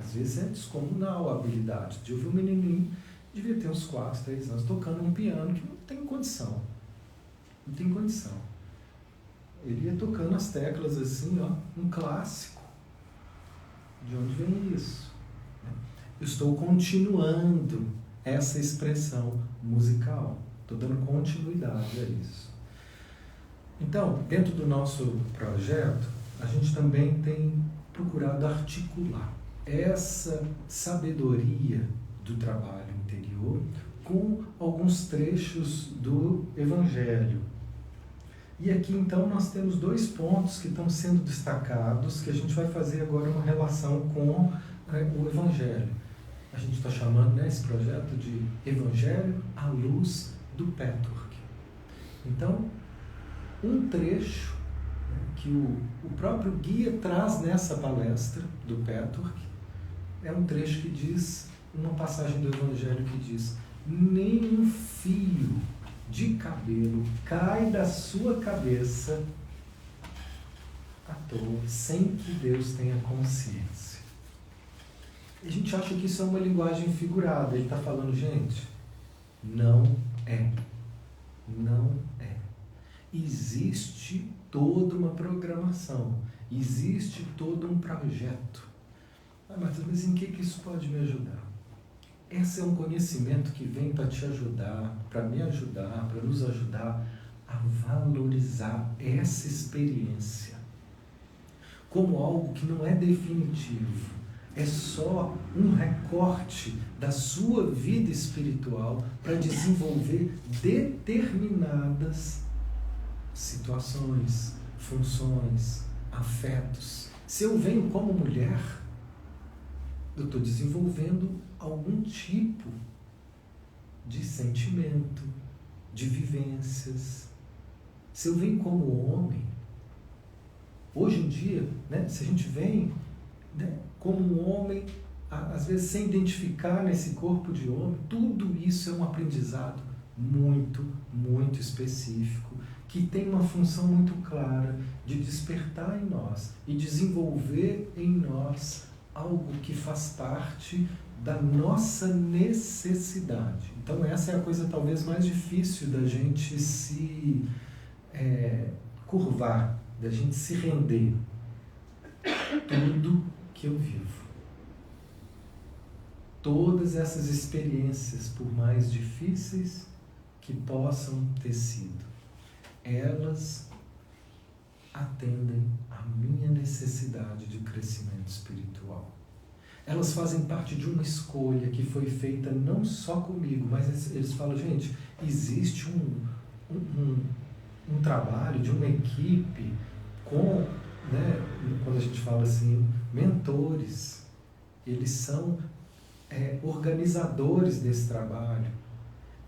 Às vezes é descomunal a habilidade. Eu vi um menininho, devia ter uns 4, 3 anos, tocando um piano que não tem condição. Não tem condição. Ele ia tocando as teclas assim, ó, um clássico. De onde vem isso? Eu estou continuando essa expressão musical. Estou dando continuidade a isso. Então, dentro do nosso projeto, a gente também tem procurado articular essa sabedoria do trabalho interior com alguns trechos do Evangelho. E aqui, então, nós temos 2 pontos que estão sendo destacados, que a gente vai fazer agora uma relação com o Evangelho. A gente está chamando, né, esse projeto de Evangelho à luz do Petturk. Então, um trecho, né, que o próprio guia traz nessa palestra do Petturk é um trecho que diz, uma passagem do Evangelho que diz: nenhum fio de cabelo cai da sua cabeça à toa, sem que Deus tenha consciência. E a gente acha que isso é uma linguagem figurada. Ele está falando, gente, não é. Não é. Existe toda uma programação, existe todo um projeto. Mas em que isso pode me ajudar? Esse é um conhecimento que vem para te ajudar, para me ajudar, para nos ajudar a valorizar essa experiência como algo que não é definitivo, é só um recorte da sua vida espiritual para desenvolver determinadas situações, funções, afetos. Se eu venho como mulher, eu estou desenvolvendo algum tipo de sentimento, de vivências. Se eu venho como homem, hoje em dia, né, se a gente vem, né, como um homem, às vezes sem identificar nesse corpo de homem, tudo isso é um aprendizado muito, muito específico, que tem uma função muito clara de despertar em nós e desenvolver em nós algo que faz parte da nossa necessidade. Então essa é a coisa talvez mais difícil da gente se curvar, da gente se render. Tudo que eu vivo, todas essas experiências, por mais difíceis que possam ter sido, elas atendem à minha necessidade de crescimento espiritual. Elas fazem parte de uma escolha que foi feita não só comigo, mas eles falam, gente, existe um trabalho de uma equipe com, né, quando a gente fala assim, mentores. Eles são organizadores desse trabalho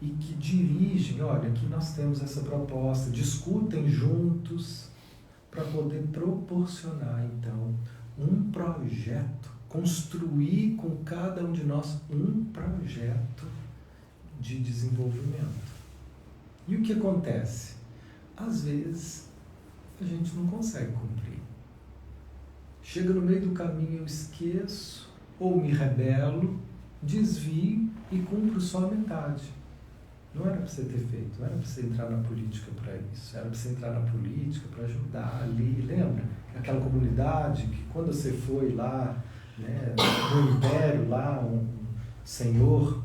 e que dirigem, olha, aqui nós temos essa proposta, discutem juntos para poder proporcionar, então, um projeto, construir com cada um de nós um projeto de desenvolvimento. E o que acontece? Às vezes, a gente não consegue cumprir. Chega no meio do caminho, eu esqueço, ou me rebelo, desvio e cumpro só a metade. Não era para você ter feito, não era para você entrar na política para isso, era para você entrar na política para ajudar ali. Lembra? Aquela comunidade que quando você foi lá, né, no Império, lá, um senhor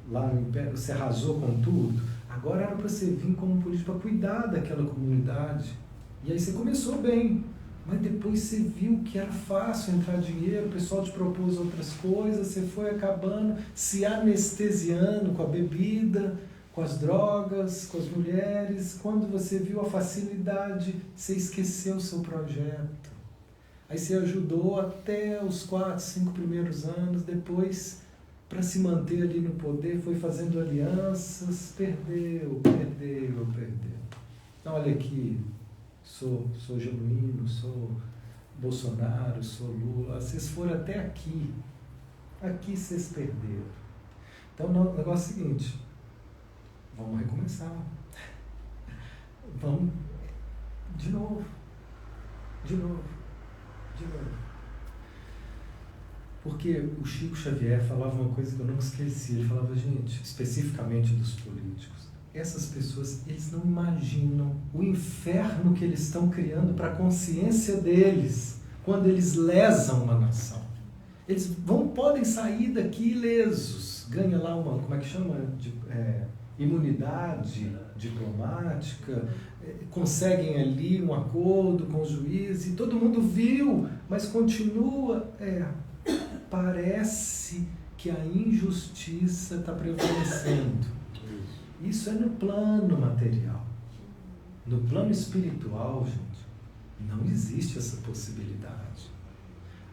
lá no Império, você arrasou com tudo. Agora era para você vir como político para cuidar daquela comunidade. E aí você começou bem, mas depois você viu que era fácil entrar dinheiro, o pessoal te propôs outras coisas, você foi acabando se anestesiando com a bebida, com as drogas, com as mulheres. Quando você viu a facilidade, você esqueceu o seu projeto. Aí você ajudou até os 4, 5 primeiros anos, depois, para se manter ali no poder, foi fazendo alianças, perdeu. Então, olha aqui, sou genuíno, sou Bolsonaro, sou Lula, vocês foram até aqui vocês perderam. Então, o negócio é o seguinte, vamos recomeçar, vamos de novo. Porque o Chico Xavier falava uma coisa que eu nunca esqueci. Ele falava, gente, especificamente dos políticos, essas pessoas, eles não imaginam o inferno que eles estão criando para a consciência deles quando eles lesam uma nação. Eles podem sair daqui ilesos, ganha lá uma, como é que chama? Imunidade diplomática, conseguem ali um acordo com o juiz e todo mundo viu, mas continua, parece que a injustiça está prevalecendo. Isso é no plano material. No plano espiritual, gente, não existe essa possibilidade.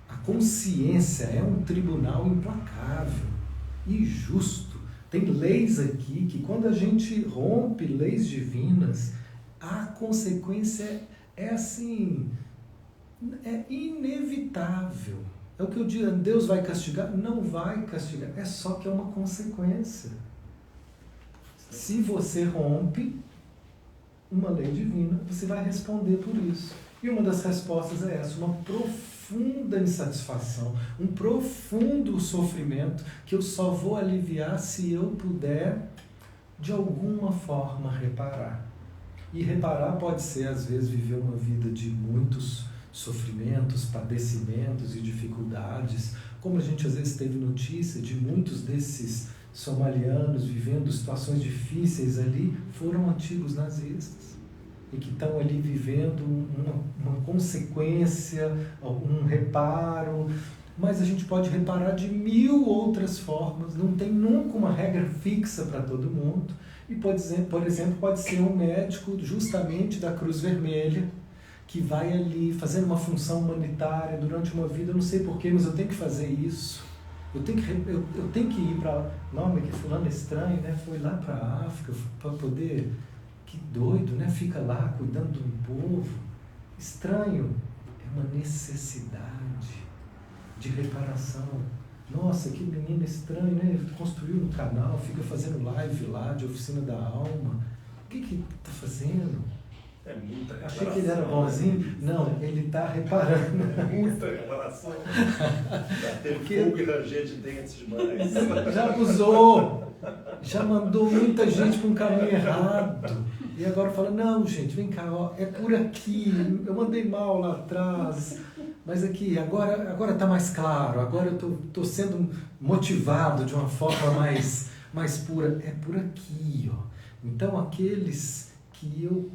A consciência é um tribunal implacável e justo. Tem leis aqui que quando a gente rompe leis divinas, a consequência é assim, é inevitável. É o que eu digo, Deus vai castigar? Não vai castigar, é só que é uma consequência. Se você rompe uma lei divina, você vai responder por isso. E uma das respostas é essa, uma profunda insatisfação, um profundo sofrimento que eu só vou aliviar se eu puder, de alguma forma, reparar. E reparar pode ser, às vezes, viver uma vida de muitos sofrimentos, padecimentos e dificuldades, como a gente às vezes teve notícia de muitos desses somalianos vivendo situações difíceis ali, foram antigos nazistas e que estão ali vivendo uma consequência, um reparo, mas a gente pode reparar de 1000 outras formas, não tem nunca uma regra fixa para todo mundo. E, por exemplo, pode ser um médico justamente da Cruz Vermelha, que vai ali fazendo uma função humanitária durante uma vida, eu não sei porquê, mas eu tenho que fazer isso. Eu tenho que ir para... Não, que fulano é estranho, né? Foi lá para a África para poder... Que doido, né? Fica lá cuidando de um povo. Estranho. É uma necessidade de reparação. Nossa, que menino estranho, né? Ele construiu um canal, fica fazendo live lá de oficina da alma. O que está fazendo? É muita reparação. Achei que ele era bonzinho. Não, ele está reparando. É muita reparação. Já teve fogo e ranger de dentes demais. Já abusou. Já mandou muita gente para um caminho errado. E agora fala, não, gente, vem cá, ó, é por aqui. Eu mandei mal lá atrás. Mas aqui, agora está mais claro. Agora eu estou sendo motivado de uma forma mais pura. É por aqui, ó. Então, aqueles que eu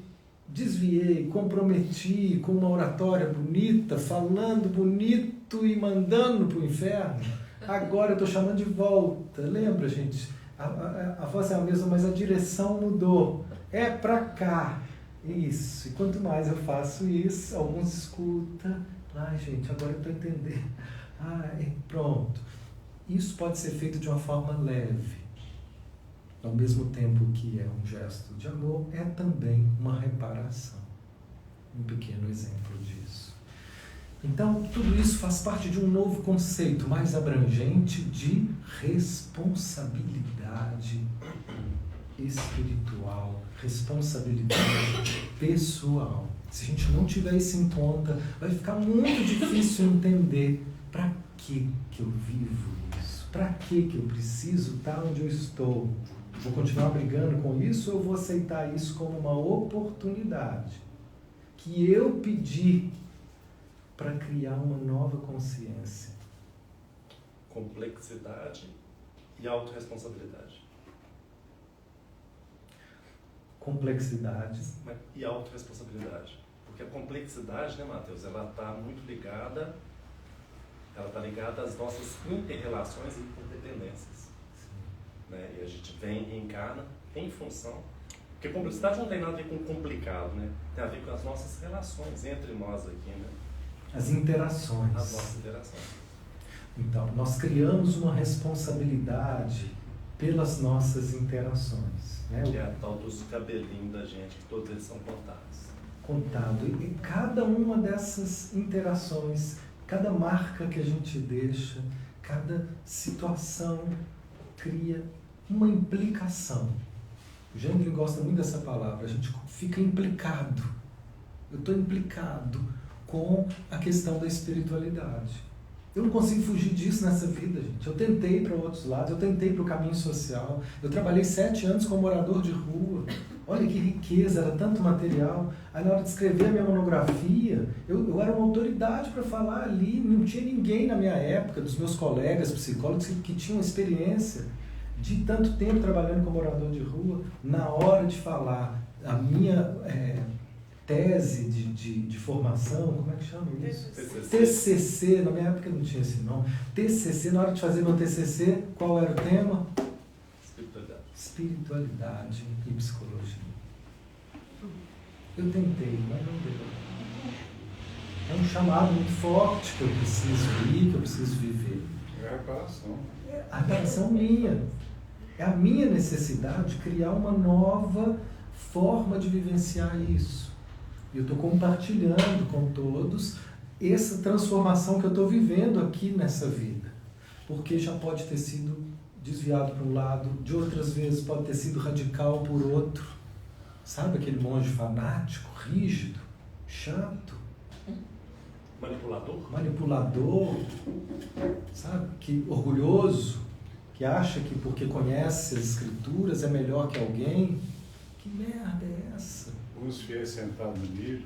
desviei, comprometi com uma oratória bonita, falando bonito e mandando para o inferno, agora eu estou chamando de volta. Lembra, gente? A voz é a mesma, mas a direção mudou. É para cá. Isso. E quanto mais eu faço isso, alguns escutam. Ai, gente, agora eu estou entendendo. Pronto. Isso pode ser feito de uma forma leve. Ao mesmo tempo que é um gesto de amor, é também uma reparação. Um pequeno exemplo disso. Então, tudo isso faz parte de um novo conceito mais abrangente de responsabilidade espiritual, responsabilidade pessoal. Se a gente não tiver isso em conta, vai ficar muito difícil entender para que eu vivo isso, para que eu preciso estar onde eu estou. Vou continuar brigando com isso ou eu vou aceitar isso como uma oportunidade que eu pedi para criar uma nova consciência? Complexidade e autorresponsabilidade. Complexidade. E autorresponsabilidade. Porque a complexidade, né, Matheus, ela está muito ligada, às nossas inter-relações e interdependências. Né? E a gente vem e encarna em função... Porque complexidade não tem nada a ver com complicado, né? Tem a ver com as nossas relações entre nós aqui, né? As interações. As nossas interações. Então, nós criamos uma responsabilidade pelas nossas interações. Né? Que é a tal dos cabelinhos da gente, que todos eles são contados. Contado. E cada uma dessas interações, cada marca que a gente deixa, cada situação cria uma implicação. O Jandrei gosta muito dessa palavra, a gente fica implicado. Eu estou implicado com a questão da espiritualidade. Eu não consigo fugir disso nessa vida, gente. Eu tentei para outros lados, eu tentei para o caminho social. Eu trabalhei 7 anos como morador de rua. Olha que riqueza, era tanto material. Aí na hora de escrever a minha monografia, eu era uma autoridade para falar ali. Não tinha ninguém na minha época, dos meus colegas psicólogos, que tinham experiência de tanto tempo trabalhando como morador de rua. Na hora de falar a minha tese de formação, como é que chama isso? TCC, na minha época não tinha esse nome. TCC, na hora de fazer meu TCC, qual era o tema? Espiritualidade e psicologia. Eu tentei, mas não deu. É um chamado muito forte que eu preciso ir, que eu preciso viver. É a reparação. A reparação minha. É a minha necessidade de criar uma nova forma de vivenciar isso. E eu estou compartilhando com todos essa transformação que eu estou vivendo aqui nessa vida. Porque já pode ter sido desviado para um lado, de outras vezes pode ter sido radical por outro. Sabe aquele monge fanático, rígido, chato? Manipulador, sabe? Que orgulhoso, que acha que porque conhece as escrituras é melhor que alguém. Que merda é essa? Os fiéis sentados no milho.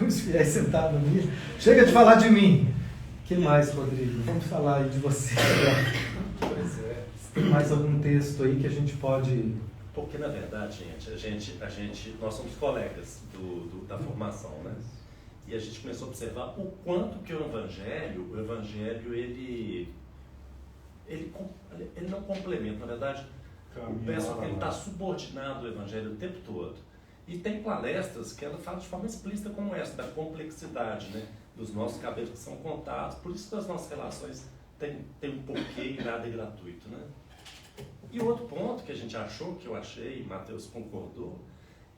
Os fiéis sentados no milho. Chega de falar de mim. O que mais, Rodrigo? Vamos falar aí de você. Pois é. Tem mais algum texto aí que a gente pode... Porque, na verdade, gente, nós somos colegas da formação, né? e a gente começou a observar o quanto que o Evangelho ele não complementa, na verdade, eu penso que ele está subordinado ao Evangelho o tempo todo. E tem palestras que ela fala de forma explícita como essa, da complexidade, né, dos nossos cabelos que são contados, por isso que as nossas relações têm um porquê e nada é gratuito, né? E outro ponto que a gente achou, que eu achei, e Mateus concordou,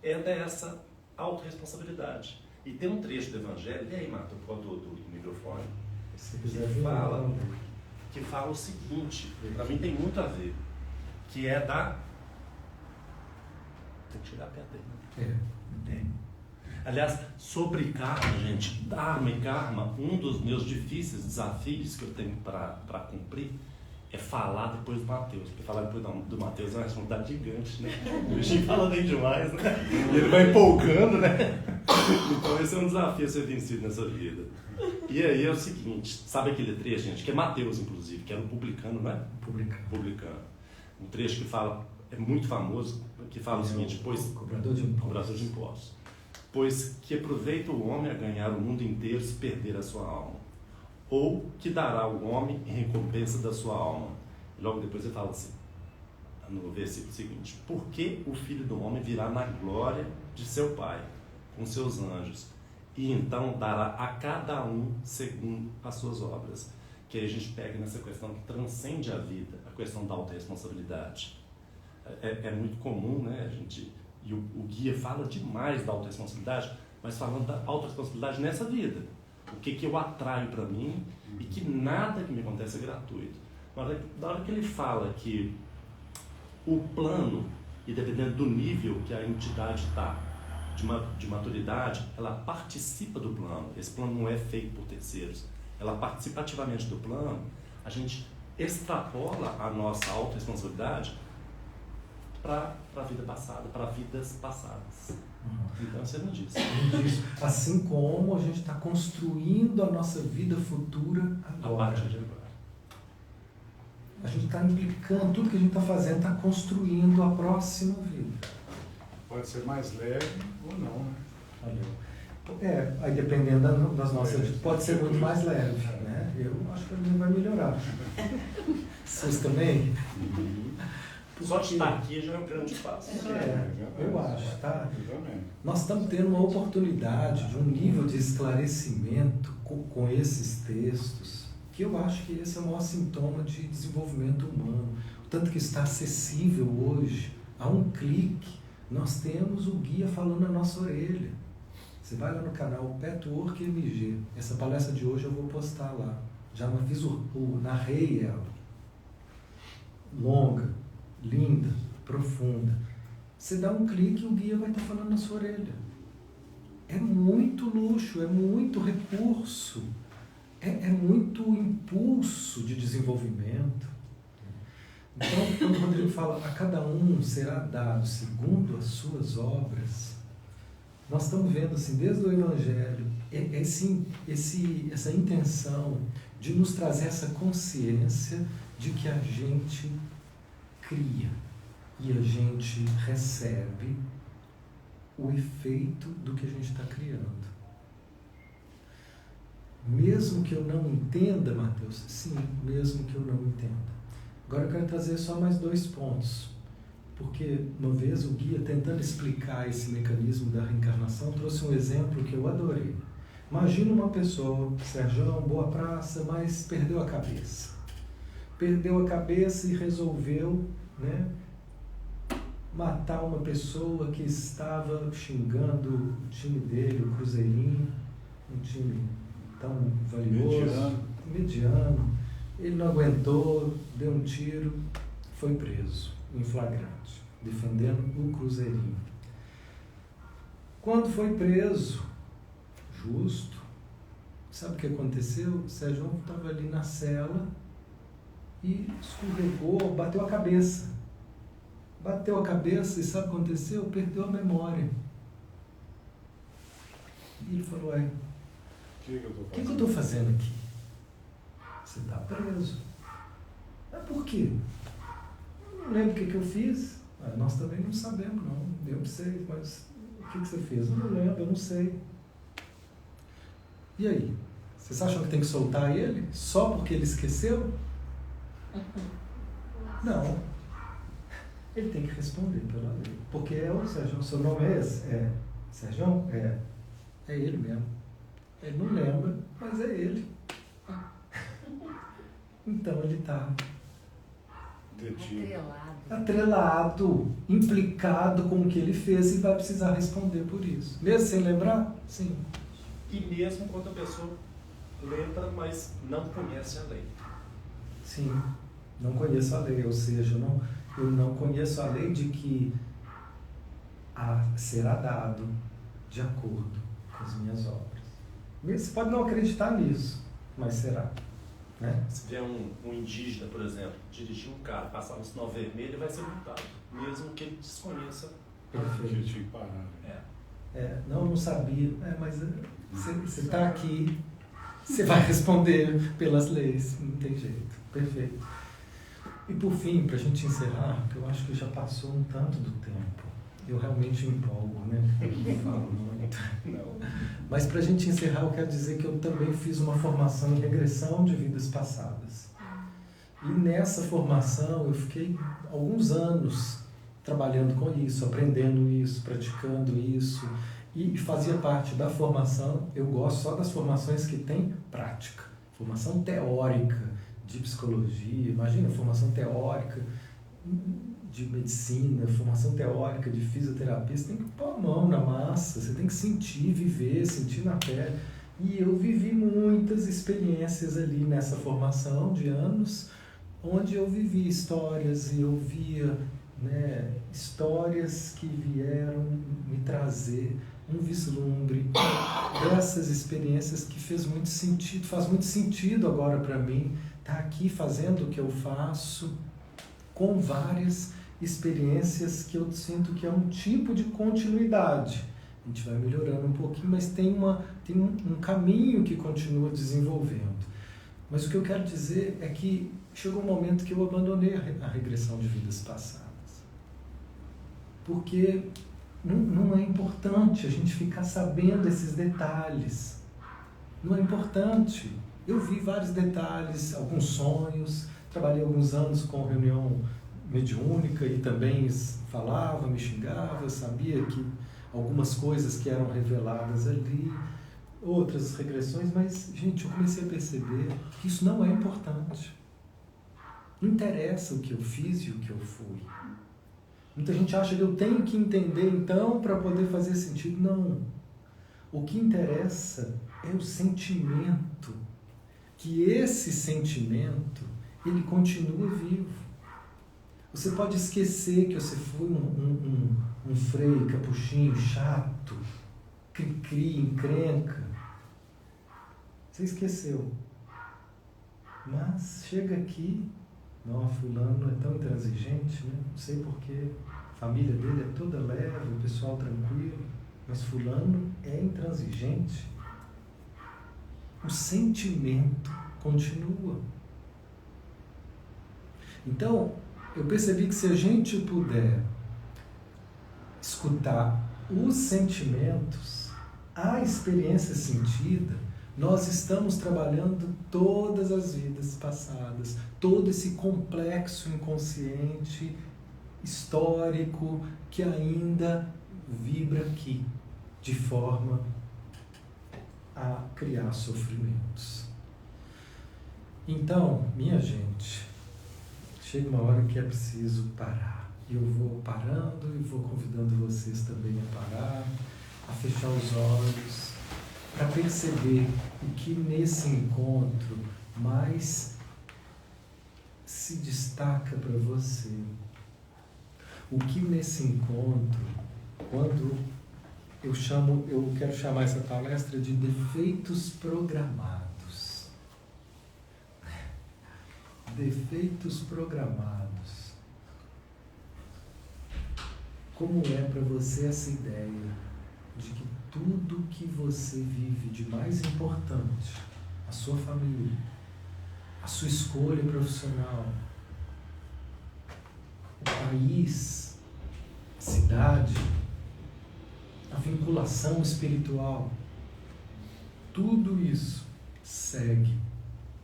é dessa autorresponsabilidade. E tem um trecho do Evangelho, e aí, Mateus, do microfone, que fala o seguinte, para mim tem muito a ver, que é da... Tem que chegar perto dele, né? Tem. Aliás, sobre karma, gente, dharma e karma, um dos meus difíceis desafios que eu tenho para cumprir é falar depois do Mateus, porque falar depois do Mateus é uma responsabilidade gigante, né? O bichinho fala bem demais, né? E ele vai empolgando, né? Então esse é um desafio a ser vencido nessa vida. E aí é o seguinte, sabe aquele trecho, gente, que é Mateus, inclusive, que era um publicano, não é? Publicano. Um trecho que fala, é muito famoso, que fala o seguinte, pois... Cobrador de impostos. Pois que aproveita o homem a ganhar o mundo inteiro se perder a sua alma. Ou que dará ao homem em recompensa da sua alma. E logo depois ele fala assim, no versículo seguinte, porque o Filho do Homem virá na glória de seu Pai, com seus anjos, e então dará a cada um segundo as suas obras. Que aí a gente pega nessa questão que transcende a vida, a questão da autorresponsabilidade. É muito comum, né, a gente, e o guia fala demais da autorresponsabilidade, mas falando da autorresponsabilidade nessa vida. O que eu atraio para mim e que nada que me acontece é gratuito. Na hora que ele fala que o plano, e dependendo do nível que a entidade está, de maturidade, ela participa do plano. Esse plano não é feito por terceiros. Ela participa ativamente do plano. A gente extrapola a nossa autorresponsabilidade para a vida passada, para vidas passadas. Então você não disse. Assim como a gente está construindo a nossa vida futura agora. A partir de agora. A gente está implicando, tudo que a gente está fazendo está construindo a próxima vida. Pode ser mais leve ou não, né? Aí dependendo das nossas... Pode ser muito mais leve, né? Eu acho que a minha vai melhorar. Vocês também? Só de estar aqui já é um grande passo. Eu acho, tá? Nós estamos tendo uma oportunidade de um nível de esclarecimento com esses textos, que eu acho que esse é o maior sintoma de desenvolvimento humano. O tanto que está acessível hoje, a um clique, nós temos o guia falando na nossa orelha. Você vai lá no canal Petwork MG. Essa palestra de hoje eu vou postar lá. Já narrei ela. Longa, linda, profunda. Você dá um clique e o guia vai estar falando na sua orelha. É muito luxo, é muito recurso, é muito impulso de desenvolvimento. Então, quando o Rodrigo fala, a cada um será dado segundo as suas obras, nós estamos vendo assim, desde o Evangelho, essa intenção de nos trazer essa consciência de que a gente cria e a gente recebe o efeito do que a gente está criando. Mesmo que eu não entenda, Mateus, sim, mesmo que eu não entenda. Agora eu quero trazer só mais 2 pontos, porque uma vez o guia, tentando explicar esse mecanismo da reencarnação, trouxe um exemplo que eu adorei. Imagina uma pessoa, Sérgio, boa praça, mas perdeu a cabeça. Perdeu a cabeça e resolveu, né, matar uma pessoa que estava xingando o time dele, o Cruzeirinho, um time tão valioso, mediano. Ele não aguentou, deu um tiro, foi preso, em flagrante, defendendo o Cruzeirinho. Quando foi preso, justo, sabe o que aconteceu? O Sérgio estava ali na cela e escorregou, bateu a cabeça. Bateu a cabeça e sabe o que aconteceu? Perdeu a memória. E ele falou, o que eu estou fazendo aqui? Você está preso. Mas por quê? Eu não lembro o que eu fiz. Nós também não sabemos, não. Eu sei, mas o que você fez? Eu não lembro, eu não sei. E aí? Vocês acham que tem que soltar ele só porque ele esqueceu? Não. Ele tem que responder pela lei. Porque é o Sérgio. Seu nome é esse? É. Sérgio? É. É ele mesmo. Ele não lembra, mas é ele. Então ele está atrelado, implicado com o que ele fez e vai precisar responder por isso. Mesmo sem lembrar? Sim. E mesmo quando a pessoa lembra, mas não conhece a lei. Sim, não conheço a lei, ou seja, eu não conheço a lei de que será dado de acordo com as minhas obras. Você pode não acreditar nisso, mas será. Né? Se vier um indígena, por exemplo, dirigir um carro, passar no sinal vermelho, ele vai ser multado, mesmo que ele desconheça. Perfeito. Tinha que parar. Não sabia, mas você está aqui, você vai responder pelas leis, não tem jeito. Perfeito. E por fim, para a gente encerrar, que eu acho que já passou um tanto do tempo, eu realmente me empolgo, né? Eu não falo muito. Não. Mas para a gente encerrar, eu quero dizer que eu também fiz uma formação em regressão de vidas passadas. E nessa formação eu fiquei alguns anos trabalhando com isso, aprendendo isso, praticando isso. E fazia parte da formação, eu gosto só das formações que tem prática. Formação teórica de psicologia, imagina, formação teórica de medicina, formação teórica de fisioterapia, você tem que pôr a mão na massa, você tem que sentir, viver, sentir na pele. E eu vivi muitas experiências ali nessa formação de anos, onde eu vivi histórias e eu via, né, histórias que vieram me trazer um vislumbre dessas experiências que faz muito sentido agora para mim, estar aqui fazendo o que eu faço, com várias experiências que eu sinto que é um tipo de continuidade. A gente vai melhorando um pouquinho, mas tem um caminho que continua desenvolvendo. Mas o que eu quero dizer é que chegou um momento que eu abandonei a regressão de vidas passadas. Porque não é importante a gente ficar sabendo esses detalhes. Não é importante. Eu vi vários detalhes, alguns sonhos, trabalhei alguns anos com reunião mediúnica e também falava, me xingava, eu sabia que algumas coisas que eram reveladas ali, outras regressões, mas, gente, eu comecei a perceber que isso não é importante. Não interessa o que eu fiz e o que eu fui. Muita gente acha que eu tenho que entender, então, para poder fazer sentido. Não. O que interessa é o sentimento. Que esse sentimento, ele continua vivo. Você pode esquecer que você foi um frei, capuchinho, chato, cri-cri, encrenca. Você esqueceu. Mas chega aqui, fulano é tão intransigente, né? Não sei porquê. A família dele é toda leve, o pessoal tranquilo, mas fulano é intransigente. O sentimento continua. Então, eu percebi que se a gente puder escutar os sentimentos, a experiência sentida, nós estamos trabalhando todas as vidas passadas, todo esse complexo inconsciente, histórico, que ainda vibra aqui, de forma a criar sofrimentos. Então, minha gente, chega uma hora que é preciso parar. E eu vou parando e vou convidando vocês também a parar, a fechar os olhos, para perceber o que nesse encontro mais se destaca para você. O que nesse encontro, quando eu quero chamar essa palestra de defeitos programados. Defeitos programados. Como é para você essa ideia de que tudo que você vive de mais importante, a sua família, a sua escolha profissional, o país, a cidade, a vinculação espiritual, tudo isso segue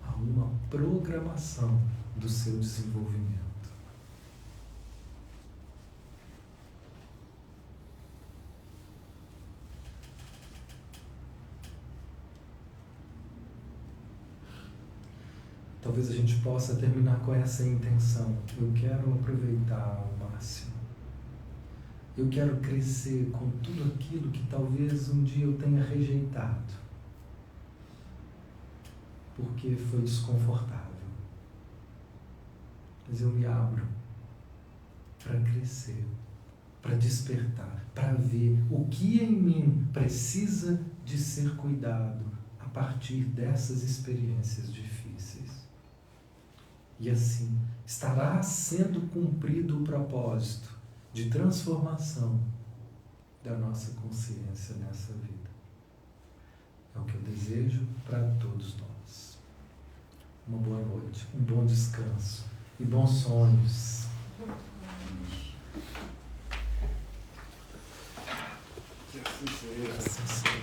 a uma programação do seu desenvolvimento. Talvez a gente possa terminar com essa intenção. Eu quero aproveitar ao máximo. Eu quero crescer com tudo aquilo que talvez um dia eu tenha rejeitado, porque foi desconfortável. Mas eu me abro para crescer, para despertar, para ver o que em mim precisa de ser cuidado a partir dessas experiências difíceis. E assim, estará sendo cumprido o propósito de transformação da nossa consciência nessa vida. É o que eu desejo para todos nós. Uma boa noite, um bom descanso e bons sonhos. Que assim seja. Assim seja.